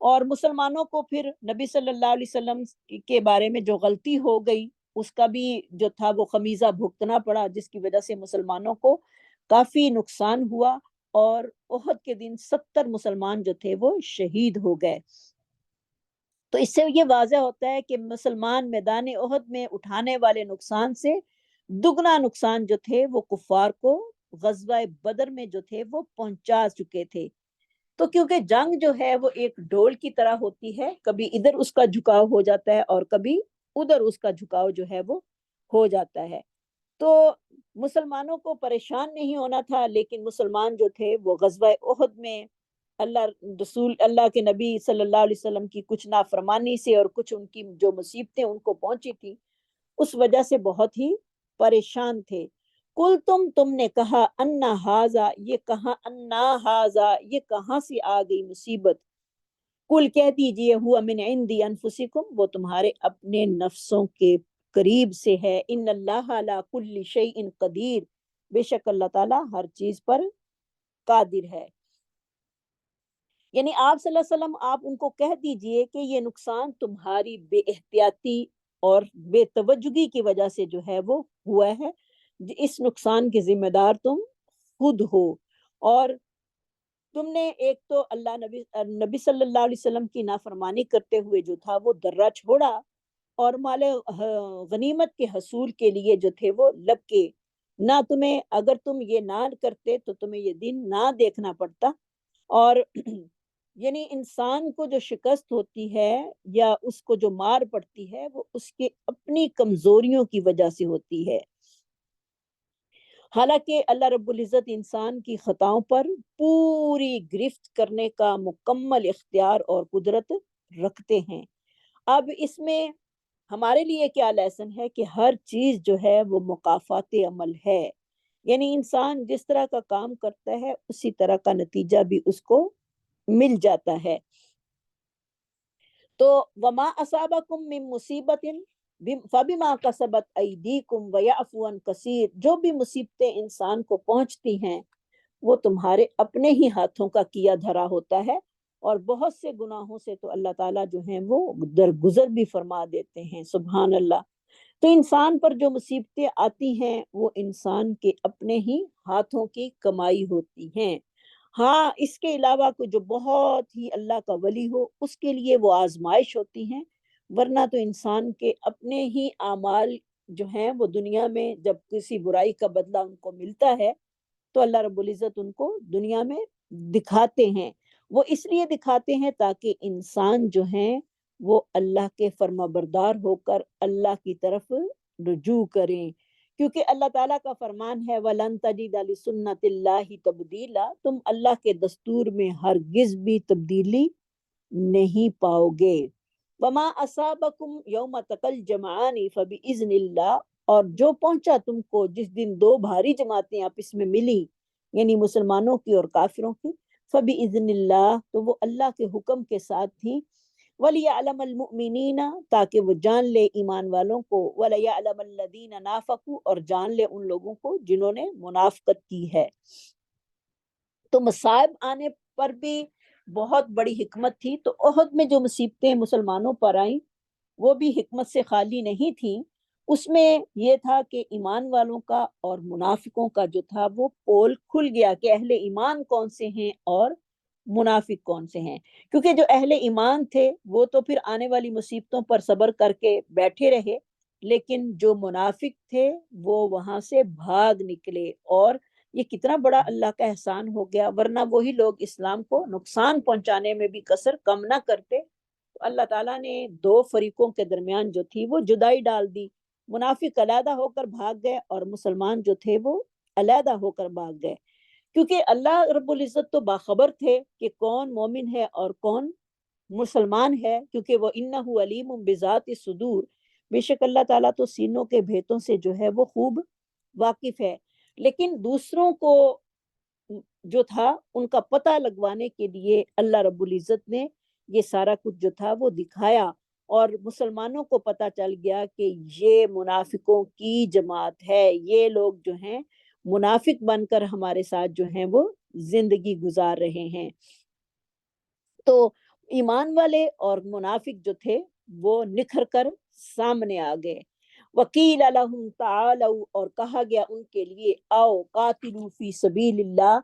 اور مسلمانوں کو پھر نبی صلی اللہ علیہ وسلم کے بارے میں جو غلطی ہو گئی اس کا بھی جو تھا وہ خمیزہ بھگتنا پڑا، جس کی وجہ سے مسلمانوں کو کافی نقصان ہوا، اور احد کے دن 70 مسلمان جو تھے وہ شہید ہو گئے۔ تو اس سے یہ واضح ہوتا ہے کہ مسلمان میدان احد میں اٹھانے والے نقصان سے دگنا نقصان جو تھے وہ کفار کو غزوہ بدر میں جو تھے وہ پہنچا چکے تھے۔ تو کیونکہ جنگ جو ہے وہ ایک ڈول کی طرح ہوتی ہے، کبھی ادھر اس کا جھکاؤ ہو جاتا ہے اور کبھی ادھر اس کا جھکاؤ جو ہے وہ ہو جاتا ہے، تو مسلمانوں کو پریشان نہیں ہونا تھا، لیکن مسلمان جو تھے وہ غزوہ احد میں اللہ کے نبی صلی اللہ علیہ وسلم کی کچھ نافرمانی سے اور کچھ ان کی جو مصیبتیں ان کو پہنچی تھی اس وجہ سے بہت ہی پریشان تھے۔ کل تم نے کہا انا ہاذا، یہ کہاں انا ہاذا، یہ کہاں سے آ گئی مصیبت، کل کہہ دیجئے ہوا من عندی انفسکم، وہ تمہارے اپنے نفسوں کے قریب سے ہے، ان اللہ علی کل شیء قدیر، بے شک اللہ تعالیٰ ہر چیز پر قادر ہے۔ یعنی آپ صلی اللہ علیہ وسلم آپ ان کو کہہ دیجئے کہ یہ نقصان تمہاری بے احتیاطی اور بے توجہی کی وجہ سے جو ہے وہ ہوا ہے، اس نقصان کے ذمہ دار تم خود ہو، اور تم نے ایک تو نبی صلی اللہ علیہ وسلم کی نافرمانی کرتے ہوئے جو تھا وہ درہ چھوڑا، اور مال غنیمت کے حصول کے لیے جو تھے وہ لپکے، نہ تمہیں اگر تم یہ نہ کرتے تو تمہیں یہ دن نہ دیکھنا پڑتا، اور یعنی انسان کو جو شکست ہوتی ہے یا اس کو جو مار پڑتی ہے وہ اس کے اپنی کمزوریوں کی وجہ سے ہوتی ہے، حالانکہ اللہ رب العزت انسان کی خطاؤں پر پوری گرفت کرنے کا مکمل اختیار اور قدرت رکھتے ہیں۔ اب اس میں ہمارے لیے کیا لیسن ہے کہ ہر چیز جو ہے وہ مکافات عمل ہے، یعنی انسان جس طرح کا کام کرتا ہے اسی طرح کا نتیجہ بھی اس کو مل جاتا ہے۔ تو وما اصابکم من مصیبت فبما کسبت ایدیکم ویعفو عن کثیر، جو بھی مصیبتیں انسان کو پہنچتی ہیں وہ تمہارے اپنے ہی ہاتھوں کا کیا دھرا ہوتا ہے، اور بہت سے گناہوں سے تو اللہ تعالیٰ جو ہیں وہ درگزر بھی فرما دیتے ہیں، سبحان اللہ۔ تو انسان پر جو مصیبتیں آتی ہیں وہ انسان کے اپنے ہی ہاتھوں کی کمائی ہوتی ہیں۔ ہاں اس کے علاوہ کوئی جو بہت ہی اللہ کا ولی ہو اس کے لیے وہ آزمائش ہوتی ہیں، ورنہ تو انسان کے اپنے ہی اعمال جو ہیں وہ دنیا میں جب کسی برائی کا بدلہ ان کو ملتا ہے تو اللہ رب العزت ان کو دنیا میں دکھاتے ہیں، وہ اس لیے دکھاتے ہیں تاکہ انسان جو ہیں وہ اللہ کے فرما بردار ہو کر اللہ کی طرف رجوع کریں، کیونکہ اللہ تعالیٰ کا فرمان ہے وَلَن تَجِدَ لِسُنَّتِ اللَّهِ تَبْدِيلًا، تم اللہ کے دستور میں ہرگز بھی تبدیلی نہیں پاؤ گے۔ وَمَا أَصَابَكُمْ يَوْمَ التَّقَى الْجَمْعَانِ فَبِإِذْنِ اللَّهِ، اور جو پہنچا تم کو جس دن دو بھاری جماعتیں آپس میں ملی، یعنی مسلمانوں کی اور کافروں کی، فَبِإِذْنِ اللَّهِ، تو وہ اللہ کے حکم کے ساتھ تھی، وَلِيَعْلَمَ الْمُؤْمِنِينَ، تاکہ وہ جان لے ایمان والوں کو، وَلِيَعْلَمَ الَّذِينَ نَافَقُوا، اور جان لے ان لوگوں کو جنہوں نے منافقت کی ہے۔ تو مصائب آنے پر بھی بہت بڑی حکمت تھی۔ تو احد میں جو مصیبتیں مسلمانوں پر آئیں وہ بھی حکمت سے خالی نہیں تھیں۔ اس میں یہ تھا کہ ایمان والوں کا اور منافقوں کا جو تھا وہ پول کھل گیا کہ اہل ایمان کون سے ہیں اور منافق کون سے ہیں، کیونکہ جو اہل ایمان تھے وہ تو پھر آنے والی مصیبتوں پر صبر کر کے بیٹھے رہے، لیکن جو منافق تھے وہ وہاں سے بھاگ نکلے، اور یہ کتنا بڑا اللہ کا احسان ہو گیا، ورنہ وہی لوگ اسلام کو نقصان پہنچانے میں بھی کسر کم نہ کرتے۔ اللہ تعالیٰ نے دو فریقوں کے درمیان جو تھی وہ جدائی ڈال دی، منافق علیحدہ ہو کر بھاگ گئے اور مسلمان جو تھے وہ علیحدہ ہو کر بھاگ گئے، کیونکہ اللہ رب العزت تو باخبر تھے کہ کون مومن ہے اور کون مسلمان ہے، کیونکہ وہ انہ علیم بذات الصدور، بے شک اللہ تعالیٰ تو سینوں کے بھیتوں سے جو ہے وہ خوب واقف ہے۔ لیکن دوسروں کو جو تھا ان کا پتہ لگوانے کے لیے اللہ رب العزت نے یہ سارا کچھ جو تھا وہ دکھایا، اور مسلمانوں کو پتہ چل گیا کہ یہ منافقوں کی جماعت ہے، یہ لوگ جو ہیں منافق بن کر ہمارے ساتھ جو ہیں وہ زندگی گزار رہے ہیں۔ تو ایمان والے اور منافق جو تھے وہ نکھر کر سامنے آ گئے۔ وکیل لہم تعالوا، اور کہا گیا ان کے لیے آؤ قاتلوا فی سبیل اللہ،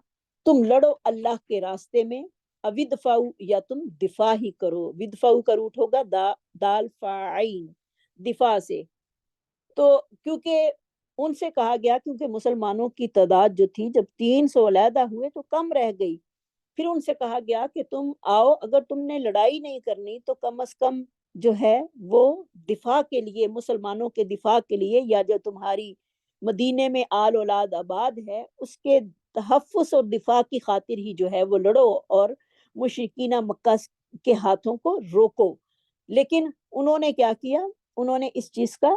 تم لڑو اللہ کے راستے میں، اودفعوا، یا تم دفاع ہی کرو، ودفعوا کا روٹ ہوگا دال فاعین، دفاع سے۔ تو کیونکہ ان سے کہا گیا، کیونکہ مسلمانوں کی تعداد جو تھی جب 300 علیحدہ ہوئے تو کم رہ گئی، پھر ان سے کہا گیا کہ تم آؤ، اگر تم نے لڑائی نہیں کرنی تو کم از کم جو ہے وہ دفاع کے لیے، مسلمانوں کے دفاع کے لیے، یا جو تمہاری مدینے میں آل اولاد آباد ہے اس کے تحفظ اور دفاع کی خاطر ہی جو ہے وہ لڑو اور مشرکین مکہ کے ہاتھوں کو روکو۔ لیکن انہوں نے کیا کیا، انہوں نے اس چیز کا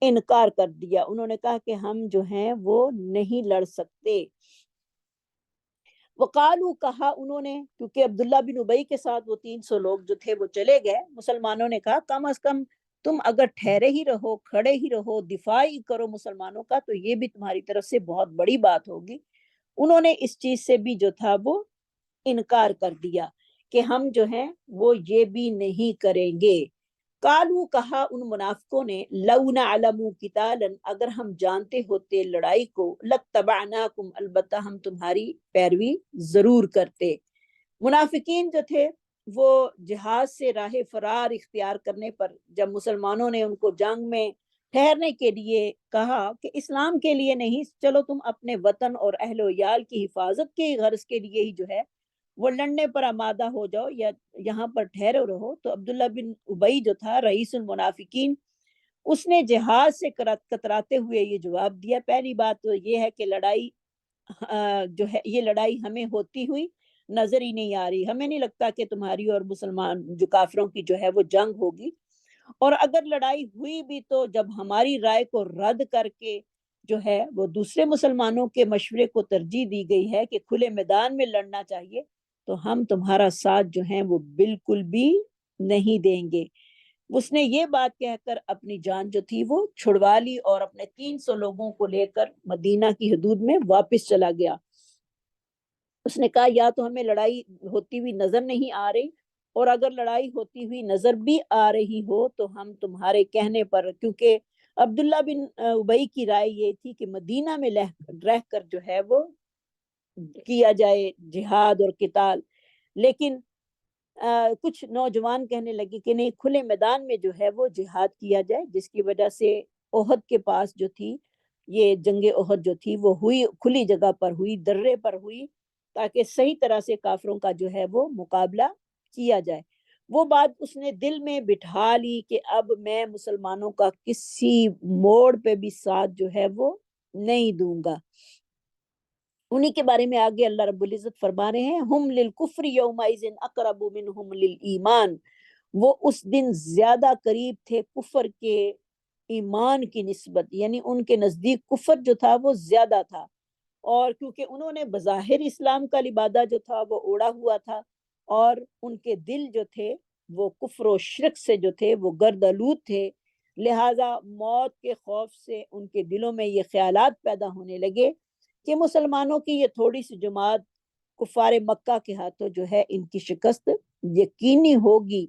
انکار کر دیا، انہوں نے کہا کہ ہم جو ہیں وہ نہیں لڑ سکتے۔ وقالو، کہا انہوں نے، کیونکہ عبداللہ بن ابی کے ساتھ وہ 300 لوگ جو تھے وہ چلے گئے، مسلمانوں نے کہا کم از کم تم اگر ٹھہرے ہی رہو، کھڑے ہی رہو، دفاع ہی کرو مسلمانوں کا، تو یہ بھی تمہاری طرف سے بہت بڑی بات ہوگی۔ انہوں نے اس چیز سے بھی جو تھا وہ انکار کر دیا کہ ہم جو ہیں وہ یہ بھی نہیں کریں گے۔ قالو، کہا ان منافقوں نے، لو نعلم قتالا، اگر ہم جانتے ہوتے لڑائی کو، لاتبعناکم، البتہ ہم تمہاری پیروی ضرور کرتے۔ منافقین جو تھے وہ جہاد سے راہ فرار اختیار کرنے پر جب مسلمانوں نے ان کو جنگ میں ٹھہرنے کے لیے کہا کہ اسلام کے لیے نہیں، چلو تم اپنے وطن اور اہل و عیال کی حفاظت کے غرض کے لیے ہی جو ہے وہ لڑنے پر آمادہ ہو جاؤ یا یہاں پر ٹھہرے رہو، تو عبداللہ بن ابی جو تھا رئیس المنافقین، اس نے جہاد سے کتراتے ہوئے یہ جواب دیا۔ پہلی بات تو یہ ہے کہ لڑائی جو ہے یہ لڑائی ہمیں ہوتی ہوئی نظر ہی نہیں آ رہی، ہمیں نہیں لگتا کہ تمہاری اور مسلمان جو کافروں کی جو ہے وہ جنگ ہوگی، اور اگر لڑائی ہوئی بھی تو جب ہماری رائے کو رد کر کے جو ہے وہ دوسرے مسلمانوں کے مشورے کو ترجیح دی گئی ہے کہ کھلے میدان میں لڑنا چاہیے، تو ہم تمہارا ساتھ جو ہیں وہ بالکل بھی نہیں دیں گے۔ اس نے یہ بات کہہ کر اپنی جان جو تھی وہ چھڑوا لی اور اپنے 300 لوگوں کو لے کر مدینہ کی حدود میں واپس چلا گیا۔ اس نے کہا یا تو ہمیں لڑائی ہوتی ہوئی نظر نہیں آ رہی، اور اگر لڑائی ہوتی ہوئی نظر بھی آ رہی ہو تو ہم تمہارے کہنے پر، کیونکہ عبداللہ بن ابی کی رائے یہ تھی کہ مدینہ میں رہ کر جو ہے وہ کیا جائے جہاد اور قتال، لیکن کچھ نوجوان کہنے لگے کہ نہیں، کھلے میدان میں جو ہے وہ جہاد کیا جائے، جس کی وجہ سے احد کے پاس جو تھی یہ جنگ احد جو تھی وہ ہوئی، کھلی جگہ پر ہوئی، درے پر ہوئی، تاکہ صحیح طرح سے کافروں کا جو ہے وہ مقابلہ کیا جائے۔ وہ بات اس نے دل میں بٹھا لی کہ اب میں مسلمانوں کا کسی موڑ پہ بھی ساتھ جو ہے وہ نہیں دوں گا۔ انہی کے بارے میں آگے اللہ رب العزت فرما رہے ہیں ہم للکفر یومئذ اقرب منہم للایمان، وہ اس دن زیادہ قریب تھے کفر کے ایمان کی نسبت، یعنی ان کے نزدیک کفر جو تھا وہ زیادہ تھا، اور کیونکہ انہوں نے بظاہر اسلام کا لبادہ جو تھا وہ اوڑا ہوا تھا، اور ان کے دل جو تھے وہ کفر و شرک سے جو تھے وہ گردآلود تھے، لہٰذا موت کے خوف سے ان کے دلوں میں یہ خیالات پیدا ہونے لگے کہ مسلمانوں کی یہ تھوڑی سی جماعت کفار مکہ کے ہاتھوں جو ہے ان کی شکست یقینی ہوگی،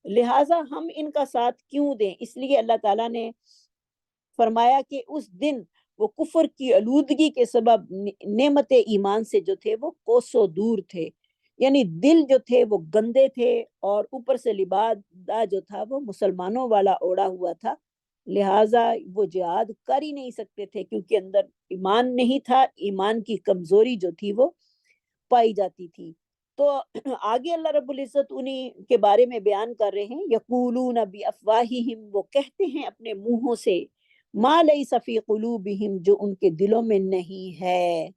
لہٰذا ہم ان کا ساتھ کیوں دیں۔ اس لیے اللہ تعالیٰ نے فرمایا کہ اس دن وہ کفر کی آلودگی کے سبب نعمت ایمان سے جو تھے وہ کوسوں دور تھے، یعنی دل جو تھے وہ گندے تھے، اور اوپر سے لبادہ جو تھا وہ مسلمانوں والا اوڑا ہوا تھا، لہٰذا وہ جہاد کر ہی نہیں سکتے تھے کیونکہ اندر ایمان نہیں تھا، ایمان کی کمزوری جو تھی وہ پائی جاتی تھی۔ تو آگے اللہ رب العزت انہی کے بارے میں بیان کر رہے ہیں یقولون بافواہہم، وہ کہتے ہیں اپنے منہوں سے ما لیس فی قلوبہم، جو ان کے دلوں میں نہیں ہے،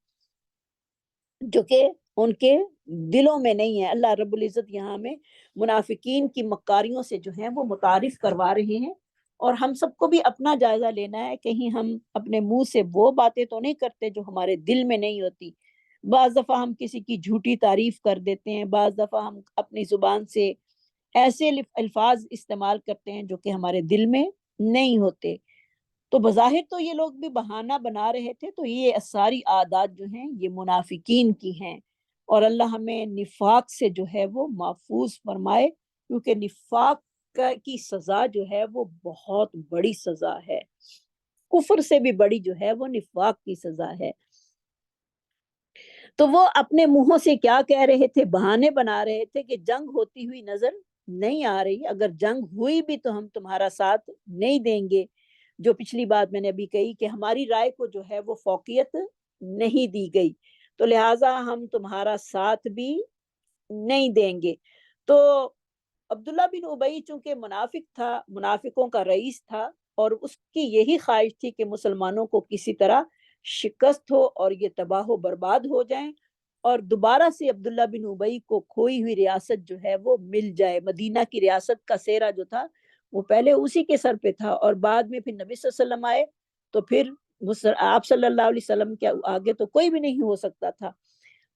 جو کہ ان کے دلوں میں نہیں ہے۔ اللہ رب العزت یہاں میں منافقین کی مکاریوں سے جو ہیں وہ متعارف کروا رہے ہیں، اور ہم سب کو بھی اپنا جائزہ لینا ہے، کہیں ہم اپنے منہ سے وہ باتیں تو نہیں کرتے جو ہمارے دل میں نہیں ہوتی۔ بعض دفعہ ہم کسی کی جھوٹی تعریف کر دیتے ہیں، بعض دفعہ ہم اپنی زبان سے ایسے الفاظ استعمال کرتے ہیں جو کہ ہمارے دل میں نہیں ہوتے۔ تو بظاہر تو یہ لوگ بھی بہانہ بنا رہے تھے، تو یہ ساری عادات جو ہیں یہ منافقین کی ہیں، اور اللہ ہمیں نفاق سے جو ہے وہ محفوظ فرمائے، کیونکہ نفاق کی سزا جو ہے وہ بہت بڑی سزا ہے، کفر سے بھی بڑی جو ہے وہ نفاق کی سزا ہے۔ تو وہ اپنے منہوں سے کیا کہہ رہے تھے، بہانے بنا رہے تھے کہ جنگ ہوتی ہوئی نظر نہیں آ رہی، اگر جنگ ہوئی بھی تو ہم تمہارا ساتھ نہیں دیں گے، جو پچھلی بات میں نے ابھی کہی کہ ہماری رائے کو جو ہے وہ فوقیت نہیں دی گئی، تو لہٰذا ہم تمہارا ساتھ بھی نہیں دیں گے۔ تو عبداللہ بن ابی چونکہ منافق تھا، منافقوں کا رئیس تھا، اور اس کی یہی خواہش تھی کہ مسلمانوں کو کسی طرح شکست ہو اور یہ تباہ و برباد ہو جائیں، اور دوبارہ سے عبداللہ بن ابی کو کھوئی ہوئی ریاست جو ہے وہ مل جائے۔ مدینہ کی ریاست کا سہرہ جو تھا وہ پہلے اسی کے سر پہ تھا، اور بعد میں پھر نبی صلی اللہ علیہ وسلم آئے تو پھر آپ صلی اللہ علیہ وسلم کے آگے تو کوئی بھی نہیں ہو سکتا تھا،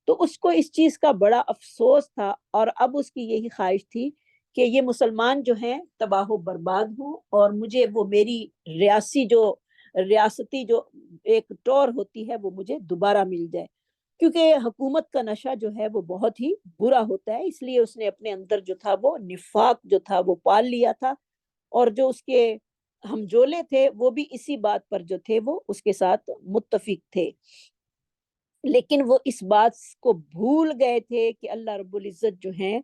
تو اس کو اس چیز کا بڑا افسوس تھا، اور اب اس کی یہی خواہش تھی کہ یہ مسلمان جو ہیں تباہ و برباد ہوں، اور مجھے وہ میری ریاستی جو ایک ٹور ہوتی ہے وہ مجھے دوبارہ مل جائے، کیونکہ حکومت کا نشہ جو ہے وہ بہت ہی برا ہوتا ہے، اس لیے اس نے اپنے اندر جو تھا وہ نفاق جو تھا وہ پال لیا تھا، اور جو اس کے ہمجولے تھے وہ بھی اسی بات پر جو تھے وہ اس کے ساتھ متفق تھے، لیکن وہ اس بات کو بھول گئے تھے کہ اللہ رب العزت جو ہیں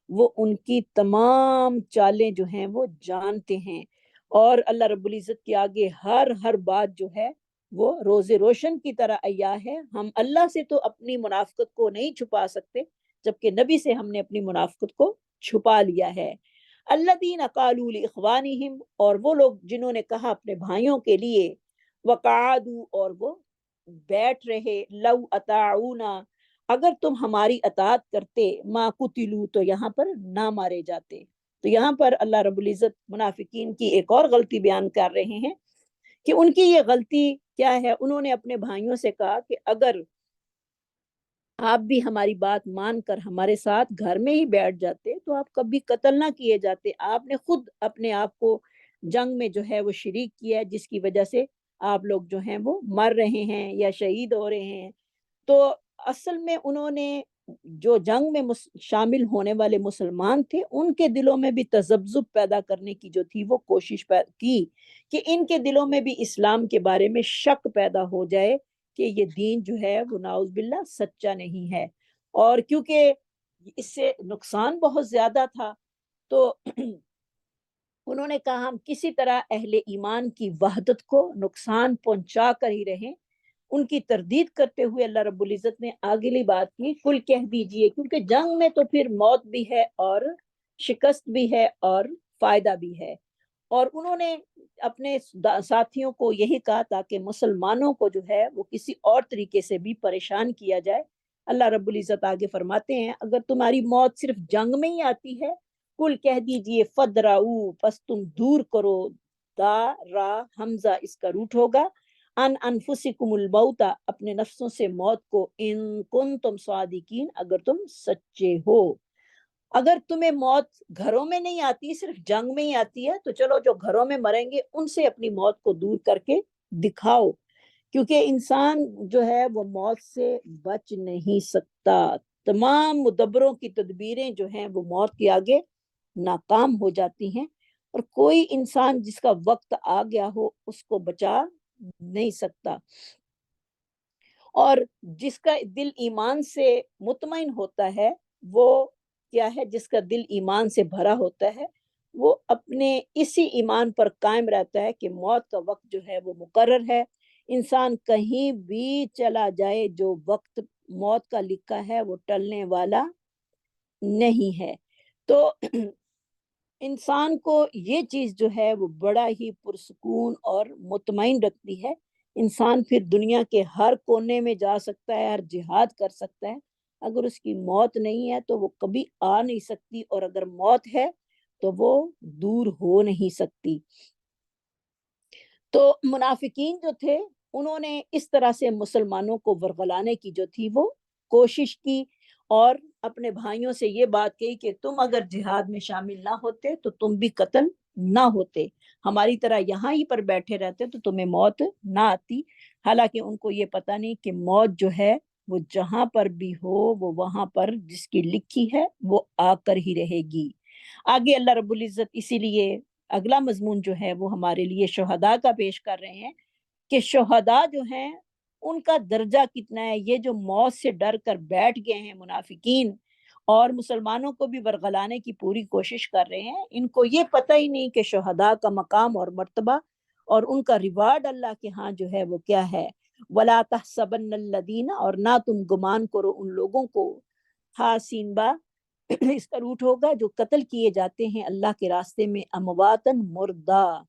وہ ان کی تمام چالیں جو ہیں وہ جانتے ہیں، اور اللہ رب العزت کے آگے ہر بات جو ہے وہ روز روشن کی طرح عیاں ہے۔ ہم اللہ سے تو اپنی منافقت کو نہیں چھپا سکتے، جبکہ نبی سے ہم نے اپنی منافقت کو چھپا لیا ہے۔ الذین قالوا لاخوانہم، اور وہ لوگ جنہوں نے کہا اپنے بھائیوں کے لیے، وقعدوا، اور وہ بیٹھ رہے، لو اطاعونا، اگر تم ہماری اطاعت کرتے، ما قتلوا، تو یہاں پر نہ مارے جاتے۔ تو یہاں پر اللہ رب العزت منافقین کی ایک اور غلطی بیان کر رہے ہیں کہ ان کی یہ غلطی کیا ہے، انہوں نے اپنے بھائیوں سے کہا کہ اگر آپ بھی ہماری بات مان کر ہمارے ساتھ گھر میں ہی بیٹھ جاتے تو آپ کبھی قتل نہ کیے جاتے، آپ نے خود اپنے آپ کو جنگ میں جو ہے وہ شریک کیا ہے، جس کی وجہ سے آپ لوگ جو ہیں وہ مر رہے ہیں یا شہید ہو رہے ہیں۔ تو اصل میں انہوں نے جو جنگ میں شامل ہونے والے مسلمان تھے ان کے دلوں میں بھی تذبذب پیدا کرنے کی جو تھی وہ کوشش کی کہ ان کے دلوں میں بھی اسلام کے بارے میں شک پیدا ہو جائے کہ یہ دین جو ہے وہ نعوذ باللہ سچا نہیں ہے، اور کیونکہ اس سے نقصان بہت زیادہ تھا تو انہوں نے کہا ہم کسی طرح اہل ایمان کی وحدت کو نقصان پہنچا کر ہی رہیں۔ ان کی تردید کرتے ہوئے اللہ رب العزت نے اگلی بات کی، کل کہہ دیجئے، کیونکہ جنگ میں تو پھر موت بھی ہے اور شکست بھی ہے اور فائدہ بھی ہے۔ اور انہوں نے اپنے ساتھیوں کو یہی کہا تاکہ مسلمانوں کو جو ہے وہ کسی اور طریقے سے بھی پریشان کیا جائے۔ اللہ رب العزت آگے فرماتے ہیں اگر تمہاری موت صرف جنگ میں ہی آتی ہے، کل کہہ دیجئے فدرعو، پس تم دور کرو، دا را حمزہ اس کا روٹ ہوگا، ان انفسکم الموت، اپنے نفسوں سے موت کو، ان کنتم صادقین، اگر تم سچے ہو۔ اگر تمہیں موت گھروں میں نہیں آتی، صرف جنگ میں ہی آتی ہے، تو چلو جو گھروں میں مریں گے ان سے اپنی موت کو دور کر کے دکھاؤ، کیونکہ انسان جو ہے وہ موت سے بچ نہیں سکتا۔ تمام مدبروں کی تدبیریں جو ہیں وہ موت کے آگے ناکام ہو جاتی ہیں، اور کوئی انسان جس کا وقت آ گیا ہو اس کو بچا نہیں سکتا۔ اور جس کا دل ایمان سے مطمئن ہوتا ہے، وہ کیا ہے، جس کا دل ایمان سے بھرا ہوتا ہے، وہ اپنے اسی ایمان پر قائم رہتا ہے کہ موت کا وقت جو ہے وہ مقرر ہے۔ انسان کہیں بھی چلا جائے، جو وقت موت کا لکھا ہے وہ ٹلنے والا نہیں ہے۔ تو انسان کو یہ چیز جو ہے وہ بڑا ہی پرسکون اور مطمئن رکھتی ہے۔ انسان پھر دنیا کے ہر کونے میں جا سکتا ہے، ہر جہاد کر سکتا ہے، اگر اس کی موت نہیں ہے تو وہ کبھی آ نہیں سکتی، اور اگر موت ہے تو وہ دور ہو نہیں سکتی۔ تو منافقین جو تھے انہوں نے اس طرح سے مسلمانوں کو ورغلانے کی جو تھی وہ کوشش کی، اور اپنے بھائیوں سے یہ بات کہی کہ تم اگر جہاد میں شامل نہ ہوتے تو تم بھی قتل نہ ہوتے، ہماری طرح یہاں ہی پر بیٹھے رہتے تو تمہیں موت نہ آتی۔ حالانکہ ان کو یہ پتہ نہیں کہ موت جو ہے وہ جہاں پر بھی ہو، وہ وہاں پر جس کی لکھی ہے وہ آ کر ہی رہے گی۔ آگے اللہ رب العزت اسی لیے اگلا مضمون جو ہے وہ ہمارے لیے شہداء کا پیش کر رہے ہیں کہ شہداء جو ہیں ان کا درجہ کتنا ہے۔ یہ جو موت سے ڈر کر بیٹھ گئے ہیں منافقین، اور مسلمانوں کو بھی ورغلانے کی پوری کوشش کر رہے ہیں، ان کو یہ پتہ ہی نہیں کہ شہداء کا مقام اور مرتبہ اور ان کا ریوارڈ اللہ کے ہاں جو ہے وہ کیا ہے۔ وَلَا تَحْسَبَنَّ الَّذِينَ، اور نہ تم گمان کرو ان لوگوں کو، حاسین با اس کا روٹ ہوگا، جو قتل کیے جاتے ہیں اللہ کے راستے میں، امواتن، مردہ،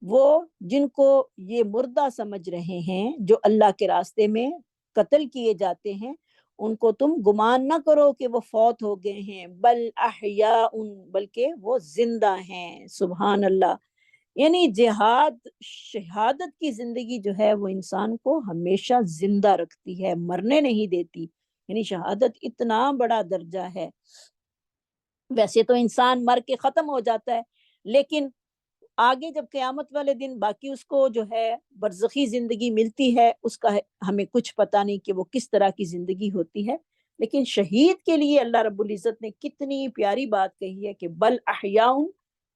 وہ جن کو یہ مردہ سمجھ رہے ہیں جو اللہ کے راستے میں قتل کیے جاتے ہیں، ان کو تم گمان نہ کرو کہ وہ فوت ہو گئے ہیں، بل احیاء، بلکہ وہ زندہ ہیں۔ سبحان اللہ۔ یعنی جہاد، شہادت کی زندگی جو ہے وہ انسان کو ہمیشہ زندہ رکھتی ہے، مرنے نہیں دیتی۔ یعنی شہادت اتنا بڑا درجہ ہے۔ ویسے تو انسان مر کے ختم ہو جاتا ہے، لیکن آگے جب قیامت والے دن باقی اس کو جو ہے برزخی زندگی ملتی ہے، اس کا ہمیں کچھ پتہ نہیں کہ وہ کس طرح کی زندگی ہوتی ہے۔ لیکن شہید کے لیے اللہ رب العزت نے کتنی پیاری بات کہی ہے کہ بل احیاء،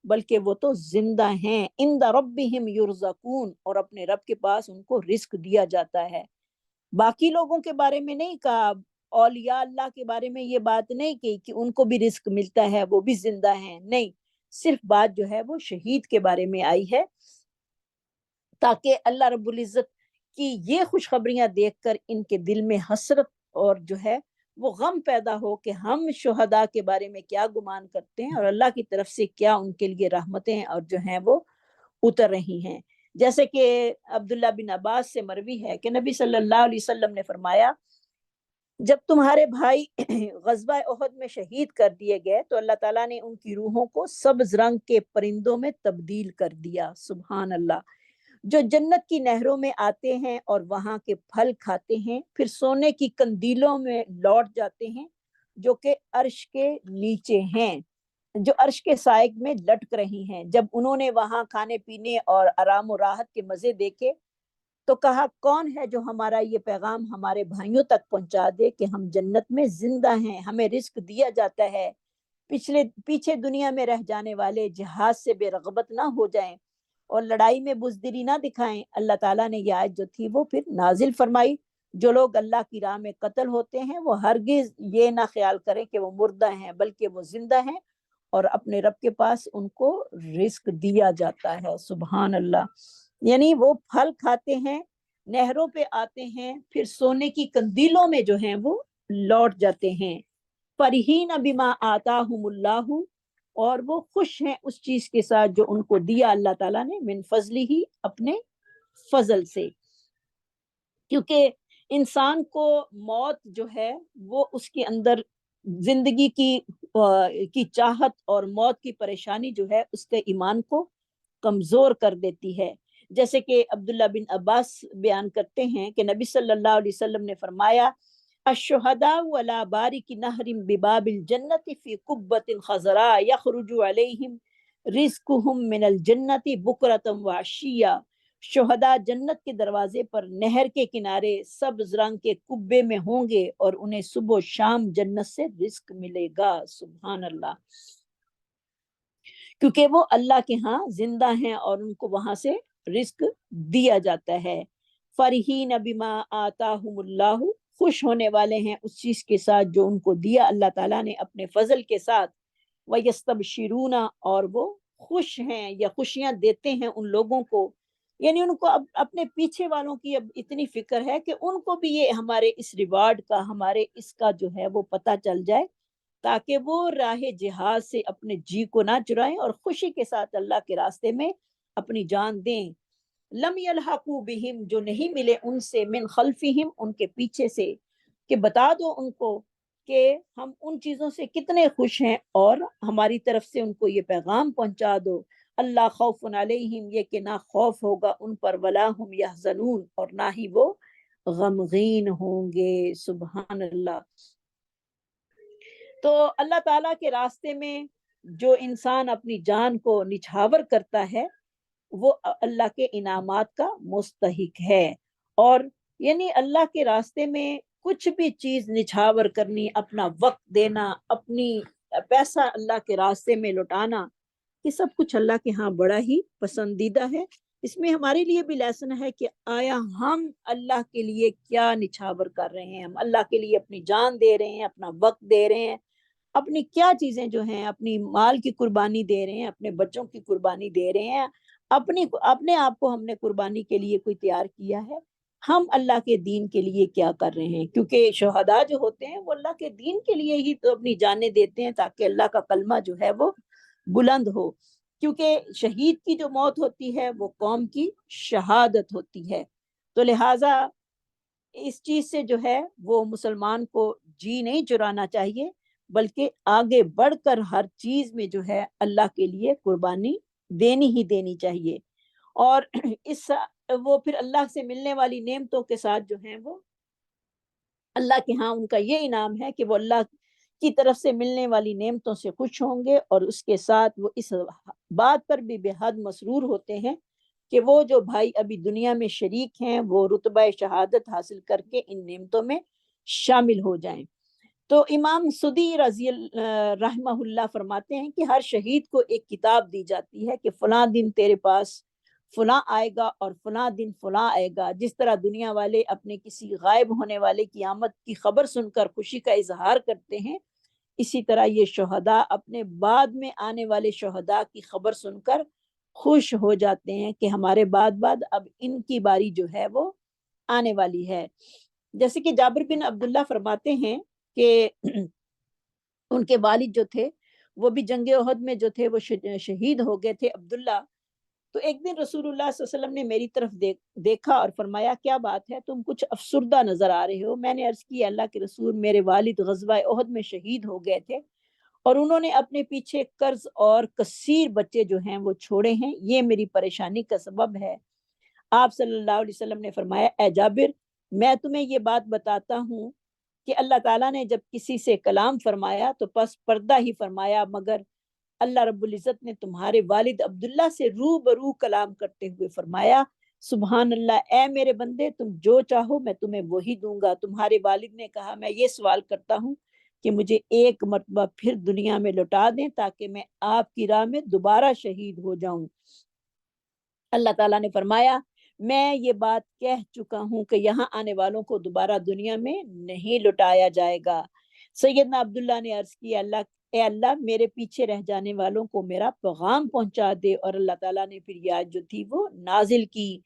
بلکہ وہ تو زندہ ہیں، عند ربہم یرزقون، اور اپنے رب کے پاس ان کو رزق دیا جاتا ہے۔ باقی لوگوں کے بارے میں نہیں کہا، اولیاء اللہ کے بارے میں یہ بات نہیں کہی کہ ان کو بھی رزق ملتا ہے، وہ بھی زندہ ہیں، نہیں، صرف بات جو ہے وہ شہید کے بارے میں آئی ہے، تاکہ اللہ رب العزت کی یہ خوشخبریاں دیکھ کر ان کے دل میں حسرت اور جو ہے وہ غم پیدا ہو کہ ہم شہداء کے بارے میں کیا گمان کرتے ہیں، اور اللہ کی طرف سے کیا ان کے لیے رحمتیں اور جو ہیں وہ اتر رہی ہیں۔ جیسے کہ عبداللہ بن عباس سے مروی ہے کہ نبی صلی اللہ علیہ وسلم نے فرمایا جب تمہارے بھائی غزوہ احد میں شہید کر دیے گئے تو اللہ تعالیٰ نے ان کی روحوں کو سبز رنگ کے پرندوں میں تبدیل کر دیا۔ سبحان اللہ۔ جو جنت کی نہروں میں آتے ہیں اور وہاں کے پھل کھاتے ہیں، پھر سونے کی قندیلوں میں لوٹ جاتے ہیں جو کہ عرش کے نیچے ہیں، جو عرش کے سائے میں لٹک رہی ہیں۔ جب انہوں نے وہاں کھانے پینے اور آرام و راحت کے مزے دیکھے تو کہا کون ہے جو ہمارا یہ پیغام ہمارے بھائیوں تک پہنچا دے کہ ہم جنت میں زندہ ہیں، ہمیں رزق دیا جاتا ہے، پیچھے دنیا میں رہ جانے والے جہاد سے بے رغبت نہ ہو جائیں اور لڑائی میں بزدلی نہ دکھائیں۔ اللہ تعالیٰ نے یہ آیت جو تھی وہ پھر نازل فرمائی، جو لوگ اللہ کی راہ میں قتل ہوتے ہیں وہ ہرگز یہ نہ خیال کریں کہ وہ مردہ ہیں، بلکہ وہ زندہ ہیں اور اپنے رب کے پاس ان کو رزق دیا جاتا ہے۔ سبحان اللہ۔ یعنی وہ پھل کھاتے ہیں، نہروں پہ آتے ہیں، پھر سونے کی قندیلوں میں جو ہیں وہ لوٹ جاتے ہیں۔ فرحین بما آتاہم اللہ، اور وہ خوش ہیں اس چیز کے ساتھ جو ان کو دیا اللہ تعالیٰ نے، من فضلی ہی، اپنے فضل سے. کیونکہ انسان کو موت جو ہے وہ اس کے اندر زندگی کی چاہت اور موت کی پریشانی جو ہے اس کے ایمان کو کمزور کر دیتی ہے. جیسے کہ عبداللہ بن عباس بیان کرتے ہیں کہ نبی صلی اللہ علیہ وسلم نے فرمایا الشہداء علی بارک نہر بباب الجنت فی قبۃ خضراء یخرج علیہم رزقہم من الجنت بکرۃ وعشیہ. شہداء جنت کے دروازے پر نہر کے کنارے سبز رنگ کے کبے میں ہوں گے اور انہیں صبح و شام جنت سے رزق ملے گا. سبحان اللہ. کیونکہ وہ اللہ کے ہاں زندہ ہیں اور ان کو وہاں سے رزق دیا جاتا ہے. فرحین بما آتاہم اللہ، خوش ہونے والے ہیں اس چیز کے ساتھ جو ان کو دیا اللہ تعالیٰ نے اپنے فضل کے ساتھ. وَيَسْتَبْشِرُونَ، اور وہ خوش ہیں یا خوشیاں دیتے ہیں ان لوگوں کو، یعنی ان کو اب اپنے پیچھے والوں کی اب اتنی فکر ہے کہ ان کو بھی یہ ہمارے اس ریوارڈ کا، ہمارے اس کا جو ہے وہ پتہ چل جائے، تاکہ وہ راہ جہاد سے اپنے جی کو نہ چرائیں اور خوشی کے ساتھ اللہ کے راستے میں اپنی جان دیں. لم یلحقوا بہم، جو نہیں ملے ان سے، من خلفہم، ان کے پیچھے سے، کہ بتا دو ان کو کہ ہم ان چیزوں سے کتنے خوش ہیں اور ہماری طرف سے ان کو یہ پیغام پہنچا دو. اللہ خوف علیہم، یہ کہ نہ خوف ہوگا ان پر، ولا ہم یحزنون، اور نہ ہی وہ غمگین ہوں گے. سبحان اللہ. تو اللہ تعالیٰ کے راستے میں جو انسان اپنی جان کو نچھاور کرتا ہے وہ اللہ کے انعامات کا مستحق ہے. اور یعنی اللہ کے راستے میں کچھ بھی چیز نچھاور کرنی، اپنا وقت دینا، اپنی پیسہ اللہ کے راستے میں لٹانا، یہ سب کچھ اللہ کے ہاں بڑا ہی پسندیدہ ہے. اس میں ہمارے لیے بھی لیسن ہے کہ آیا ہم اللہ کے لیے کیا نچھاور کر رہے ہیں. ہم اللہ کے لیے اپنی جان دے رہے ہیں، اپنا وقت دے رہے ہیں، اپنی کیا چیزیں جو ہیں، اپنی مال کی قربانی دے رہے ہیں، اپنے بچوں کی قربانی دے رہے ہیں، اپنے آپ کو ہم نے قربانی کے لیے کوئی تیار کیا ہے. ہم اللہ کے دین کے لیے کیا کر رہے ہیں؟ کیونکہ شہداء جو ہوتے ہیں وہ اللہ کے دین کے لیے ہی تو اپنی جانیں دیتے ہیں تاکہ اللہ کا کلمہ جو ہے وہ بلند ہو. کیونکہ شہید کی جو موت ہوتی ہے وہ قوم کی شہادت ہوتی ہے. تو لہٰذا اس چیز سے جو ہے وہ مسلمان کو جی نہیں چرانا چاہیے، بلکہ آگے بڑھ کر ہر چیز میں جو ہے اللہ کے لیے قربانی دینی ہی دینی چاہیے. اور وہ پھر اللہ سے ملنے والی نعمتوں کے ساتھ جو ہیں وہ اللہ کے ہاں ان کا یہ انعام ہے کہ وہ اللہ کی طرف سے ملنے والی نعمتوں سے خوش ہوں گے، اور اس کے ساتھ وہ اس بات پر بھی بے حد مسرور ہوتے ہیں کہ وہ جو بھائی ابھی دنیا میں شریک ہیں وہ رتبہ شہادت حاصل کر کے ان نعمتوں میں شامل ہو جائیں. تو امام سدی رحمہ اللہ فرماتے ہیں کہ ہر شہید کو ایک کتاب دی جاتی ہے کہ فلاں دن تیرے پاس فلاں آئے گا اور فلاں دن فلاں آئے گا. جس طرح دنیا والے اپنے کسی غائب ہونے والے کی آمد کی خبر سن کر خوشی کا اظہار کرتے ہیں، اسی طرح یہ شہداء اپنے بعد میں آنے والے شہداء کی خبر سن کر خوش ہو جاتے ہیں کہ ہمارے بعد اب ان کی باری جو ہے وہ آنے والی ہے. جیسے کہ جابر بن عبداللہ فرماتے ہیں کہ ان کے والد جو تھے وہ بھی جنگ احد میں جو تھے وہ شہید ہو گئے تھے عبداللہ. تو ایک دن رسول اللہ صلی اللہ علیہ وسلم نے میری طرف دیکھا اور فرمایا کیا بات ہے، تم کچھ افسردہ نظر آ رہے ہو. میں نے عرض کی اللہ کے رسول، میرے والد غزوہ احد میں شہید ہو گئے تھے اور انہوں نے اپنے پیچھے قرض اور کثیر بچے جو ہیں وہ چھوڑے ہیں، یہ میری پریشانی کا سبب ہے. آپ صلی اللہ علیہ وسلم نے فرمایا اے جابر، میں تمہیں یہ بات بتاتا ہوں کہ اللہ تعالیٰ نے جب کسی سے کلام فرمایا تو پس پردہ ہی فرمایا، مگر اللہ رب العزت نے تمہارے والد عبداللہ سے روبرو کلام کرتے ہوئے فرمایا سبحان اللہ، اے میرے بندے تم جو چاہو میں تمہیں وہی دوں گا. تمہارے والد نے کہا میں یہ سوال کرتا ہوں کہ مجھے ایک مرتبہ پھر دنیا میں لوٹا دیں تاکہ میں آپ کی راہ میں دوبارہ شہید ہو جاؤں. اللہ تعالیٰ نے فرمایا میں یہ بات کہہ چکا ہوں کہ یہاں آنے والوں کو دوبارہ دنیا میں نہیں لٹایا جائے گا. سیدنا عبداللہ نے عرض کی اے اللہ میرے پیچھے رہ جانے والوں کو میرا پیغام پہنچا دے. اور اللہ تعالیٰ نے پھر یہ آیت جو تھی وہ نازل کی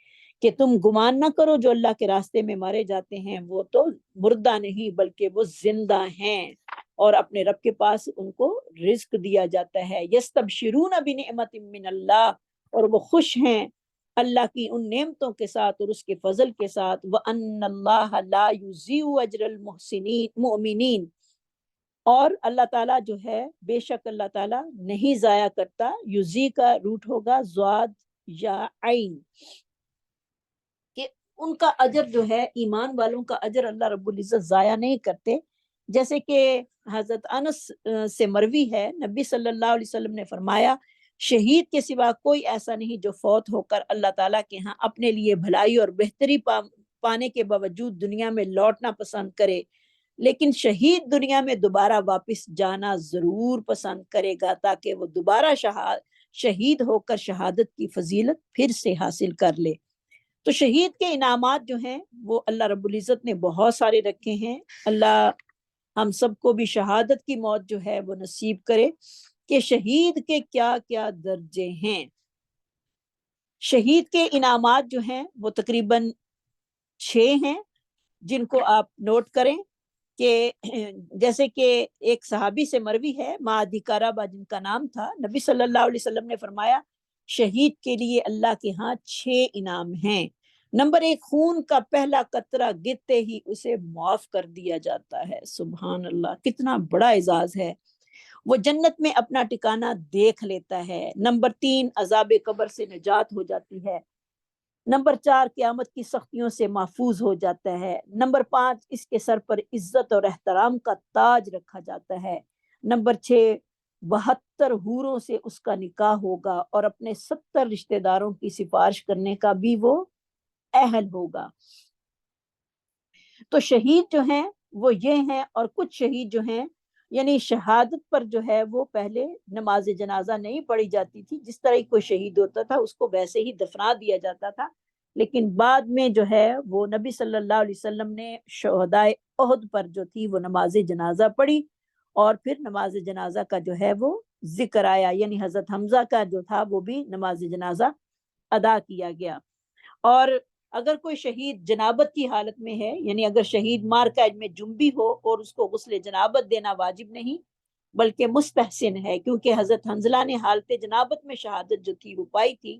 کہ تم گمان نہ کرو جو اللہ کے راستے میں مارے جاتے ہیں وہ تو مردہ نہیں بلکہ وہ زندہ ہیں. اور اپنے رب کے پاس ان کو رزق دیا جاتا ہے. یستبشرون بنعمت من اللہ، اور وہ خوش ہیں اللہ کی ان نعمتوں کے ساتھ اور اس کے فضل کے ساتھ. وَأَنَّ اللَّهَ لَا يُضِيعُ أَجْرَ الْمُحْسِنِينَ، اور اللہ تعالیٰ جو ہے بے شک اللہ تعالیٰ نہیں ضائع کرتا. یوزی کا روٹ ہوگا ضاد یا عین، کہ ان کا اجر جو ہے، ایمان والوں کا اجر اللہ رب العزت ضائع نہیں کرتے. جیسے کہ حضرت انس سے مروی ہے، نبی صلی اللہ علیہ وسلم نے فرمایا شہید کے سوا کوئی ایسا نہیں جو فوت ہو کر اللہ تعالیٰ کے ہاں اپنے لیے بھلائی اور بہتری پانے کے باوجود دنیا میں لوٹنا پسند کرے، لیکن شہید دنیا میں دوبارہ واپس جانا ضرور پسند کرے گا تاکہ وہ دوبارہ شہید ہو کر شہادت کی فضیلت پھر سے حاصل کر لے. تو شہید کے انعامات جو ہیں وہ اللہ رب العزت نے بہت سارے رکھے ہیں. اللہ ہم سب کو بھی شہادت کی موت جو ہے وہ نصیب کرے. کہ شہید کے کیا کیا درجے ہیں. شہید کے انعامات جو ہیں وہ تقریباً 6 ہیں، جن کو آپ نوٹ کریں. کہ جیسے کہ ایک صحابی سے مروی ہے، معدی کارابا جن کا نام تھا، نبی صلی اللہ علیہ وسلم نے فرمایا شہید کے لیے اللہ کے ہاں 6 انعام ہیں. نمبر 1، خون کا پہلا قطرہ گرتے ہی اسے معاف کر دیا جاتا ہے. سبحان اللہ، کتنا بڑا اعزاز ہے. وہ جنت میں اپنا ٹھکانہ دیکھ لیتا ہے. نمبر 3، عذاب قبر سے نجات ہو جاتی ہے. نمبر 4، قیامت کی سختیوں سے محفوظ ہو جاتا ہے. نمبر 5، اس کے سر پر عزت اور احترام کا تاج رکھا جاتا ہے. نمبر 6، 72 حوروں سے اس کا نکاح ہوگا اور اپنے 70 رشتہ داروں کی سفارش کرنے کا بھی وہ اہل ہوگا. تو شہید جو ہیں وہ یہ ہیں. اور کچھ شہید جو ہیں، یعنی شہادت پر جو ہے وہ پہلے نماز جنازہ نہیں پڑھی جاتی تھی. جس طرح کوئی شہید ہوتا تھا اس کو ویسے ہی دفنا دیا جاتا تھا، لیکن بعد میں جو ہے وہ نبی صلی اللہ علیہ وسلم نے شہدائے احد پر جو تھی وہ نماز جنازہ پڑھی، اور پھر نماز جنازہ کا جو ہے وہ ذکر آیا. یعنی حضرت حمزہ کا جو تھا وہ بھی نماز جنازہ ادا کیا گیا. اور اگر کوئی شہید جنابت کی حالت میں ہے، یعنی اگر شہید مارکاج میں جنبی ہو اور اس کو غسل جنابت دینا واجب نہیں بلکہ مستحسن ہے، کیونکہ حضرت حنظلہ نے حالت جنابت میں شہادت جو تھی وہ پائی تھی.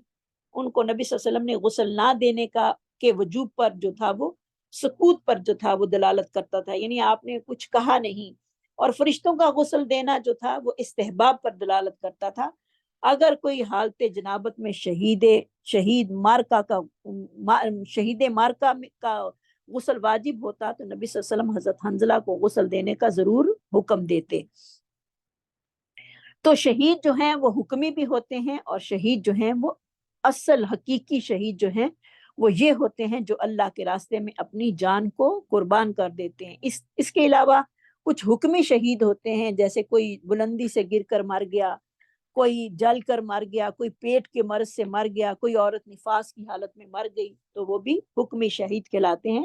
ان کو نبی صلی اللہ علیہ وسلم نے غسل نہ دینے کا کے وجوب پر جو تھا وہ سکوت پر جو تھا وہ دلالت کرتا تھا، یعنی آپ نے کچھ کہا نہیں. اور فرشتوں کا غسل دینا جو تھا وہ استحباب پر دلالت کرتا تھا. اگر کوئی حالت جنابت میں شہید مارکا کا غسل واجب ہوتا تو نبی صلی اللہ علیہ وسلم حضرت حنظلہ کو غسل دینے کا ضرور حکم دیتے. تو شہید جو ہیں وہ حکمی بھی ہوتے ہیں، اور شہید جو ہیں وہ اصل حقیقی شہید جو ہیں وہ یہ ہوتے ہیں جو اللہ کے راستے میں اپنی جان کو قربان کر دیتے ہیں. اس کے علاوہ کچھ حکمی شہید ہوتے ہیں، جیسے کوئی بلندی سے گر کر مر گیا، کوئی جل کر مر گیا، کوئی پیٹ کے مرض سے مر گیا، کوئی عورت نفاس کی حالت میں مر گئی، تو وہ بھی حکمی شہید کہلاتے ہیں.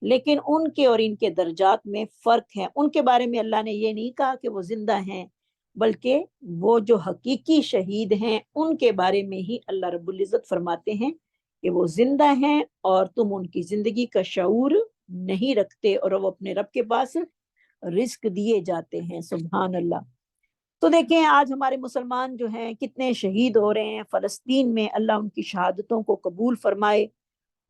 لیکن ان کے اور ان کے درجات میں فرق ہے. ان کے بارے میں اللہ نے یہ نہیں کہا کہ وہ زندہ ہیں، بلکہ وہ جو حقیقی شہید ہیں ان کے بارے میں ہی اللہ رب العزت فرماتے ہیں کہ وہ زندہ ہیں اور تم ان کی زندگی کا شعور نہیں رکھتے، اور وہ اپنے رب کے پاس رزق دیے جاتے ہیں. سبحان اللہ. تو دیکھیں آج ہمارے مسلمان جو ہیں کتنے شہید ہو رہے ہیں فلسطین میں. اللہ ان کی شہادتوں کو قبول فرمائے،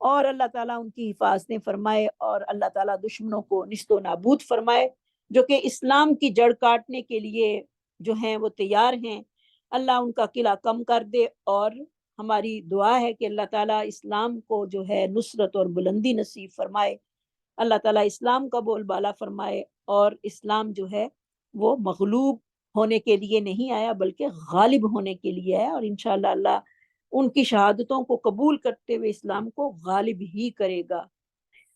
اور اللہ تعالیٰ ان کی حفاظتیں فرمائے، اور اللہ تعالیٰ دشمنوں کو نیست و نابود فرمائے جو کہ اسلام کی جڑ کاٹنے کے لیے جو ہیں وہ تیار ہیں. اللہ ان کا قلعہ کم کر دے، اور ہماری دعا ہے کہ اللہ تعالیٰ اسلام کو جو ہے نصرت اور بلندی نصیب فرمائے. اللہ تعالیٰ اسلام کا بول بالا فرمائے، اور اسلام جو ہے وہ مغلوب ہونے کے لیے نہیں آیا بلکہ غالب ہونے کے لیے ہے. اور انشاءاللہ اللہ ان کی شہادتوں کو قبول کرتے ہوئے اسلام کو غالب ہی کرے گا.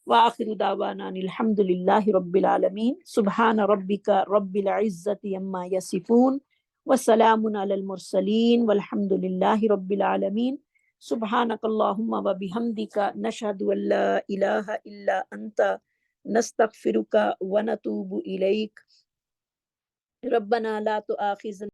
وآخر دعوانا الحمد للہ رب العالمین. سبحان ربک رب العزت عما یصفون وسلام علی المرسلین والحمد للہ رب العالمین. سبحانک اللہم وبحمدک نشہد ان لا الہ الا انت نستغفرک ونتوب الیک. ربنا لا تؤاخذنا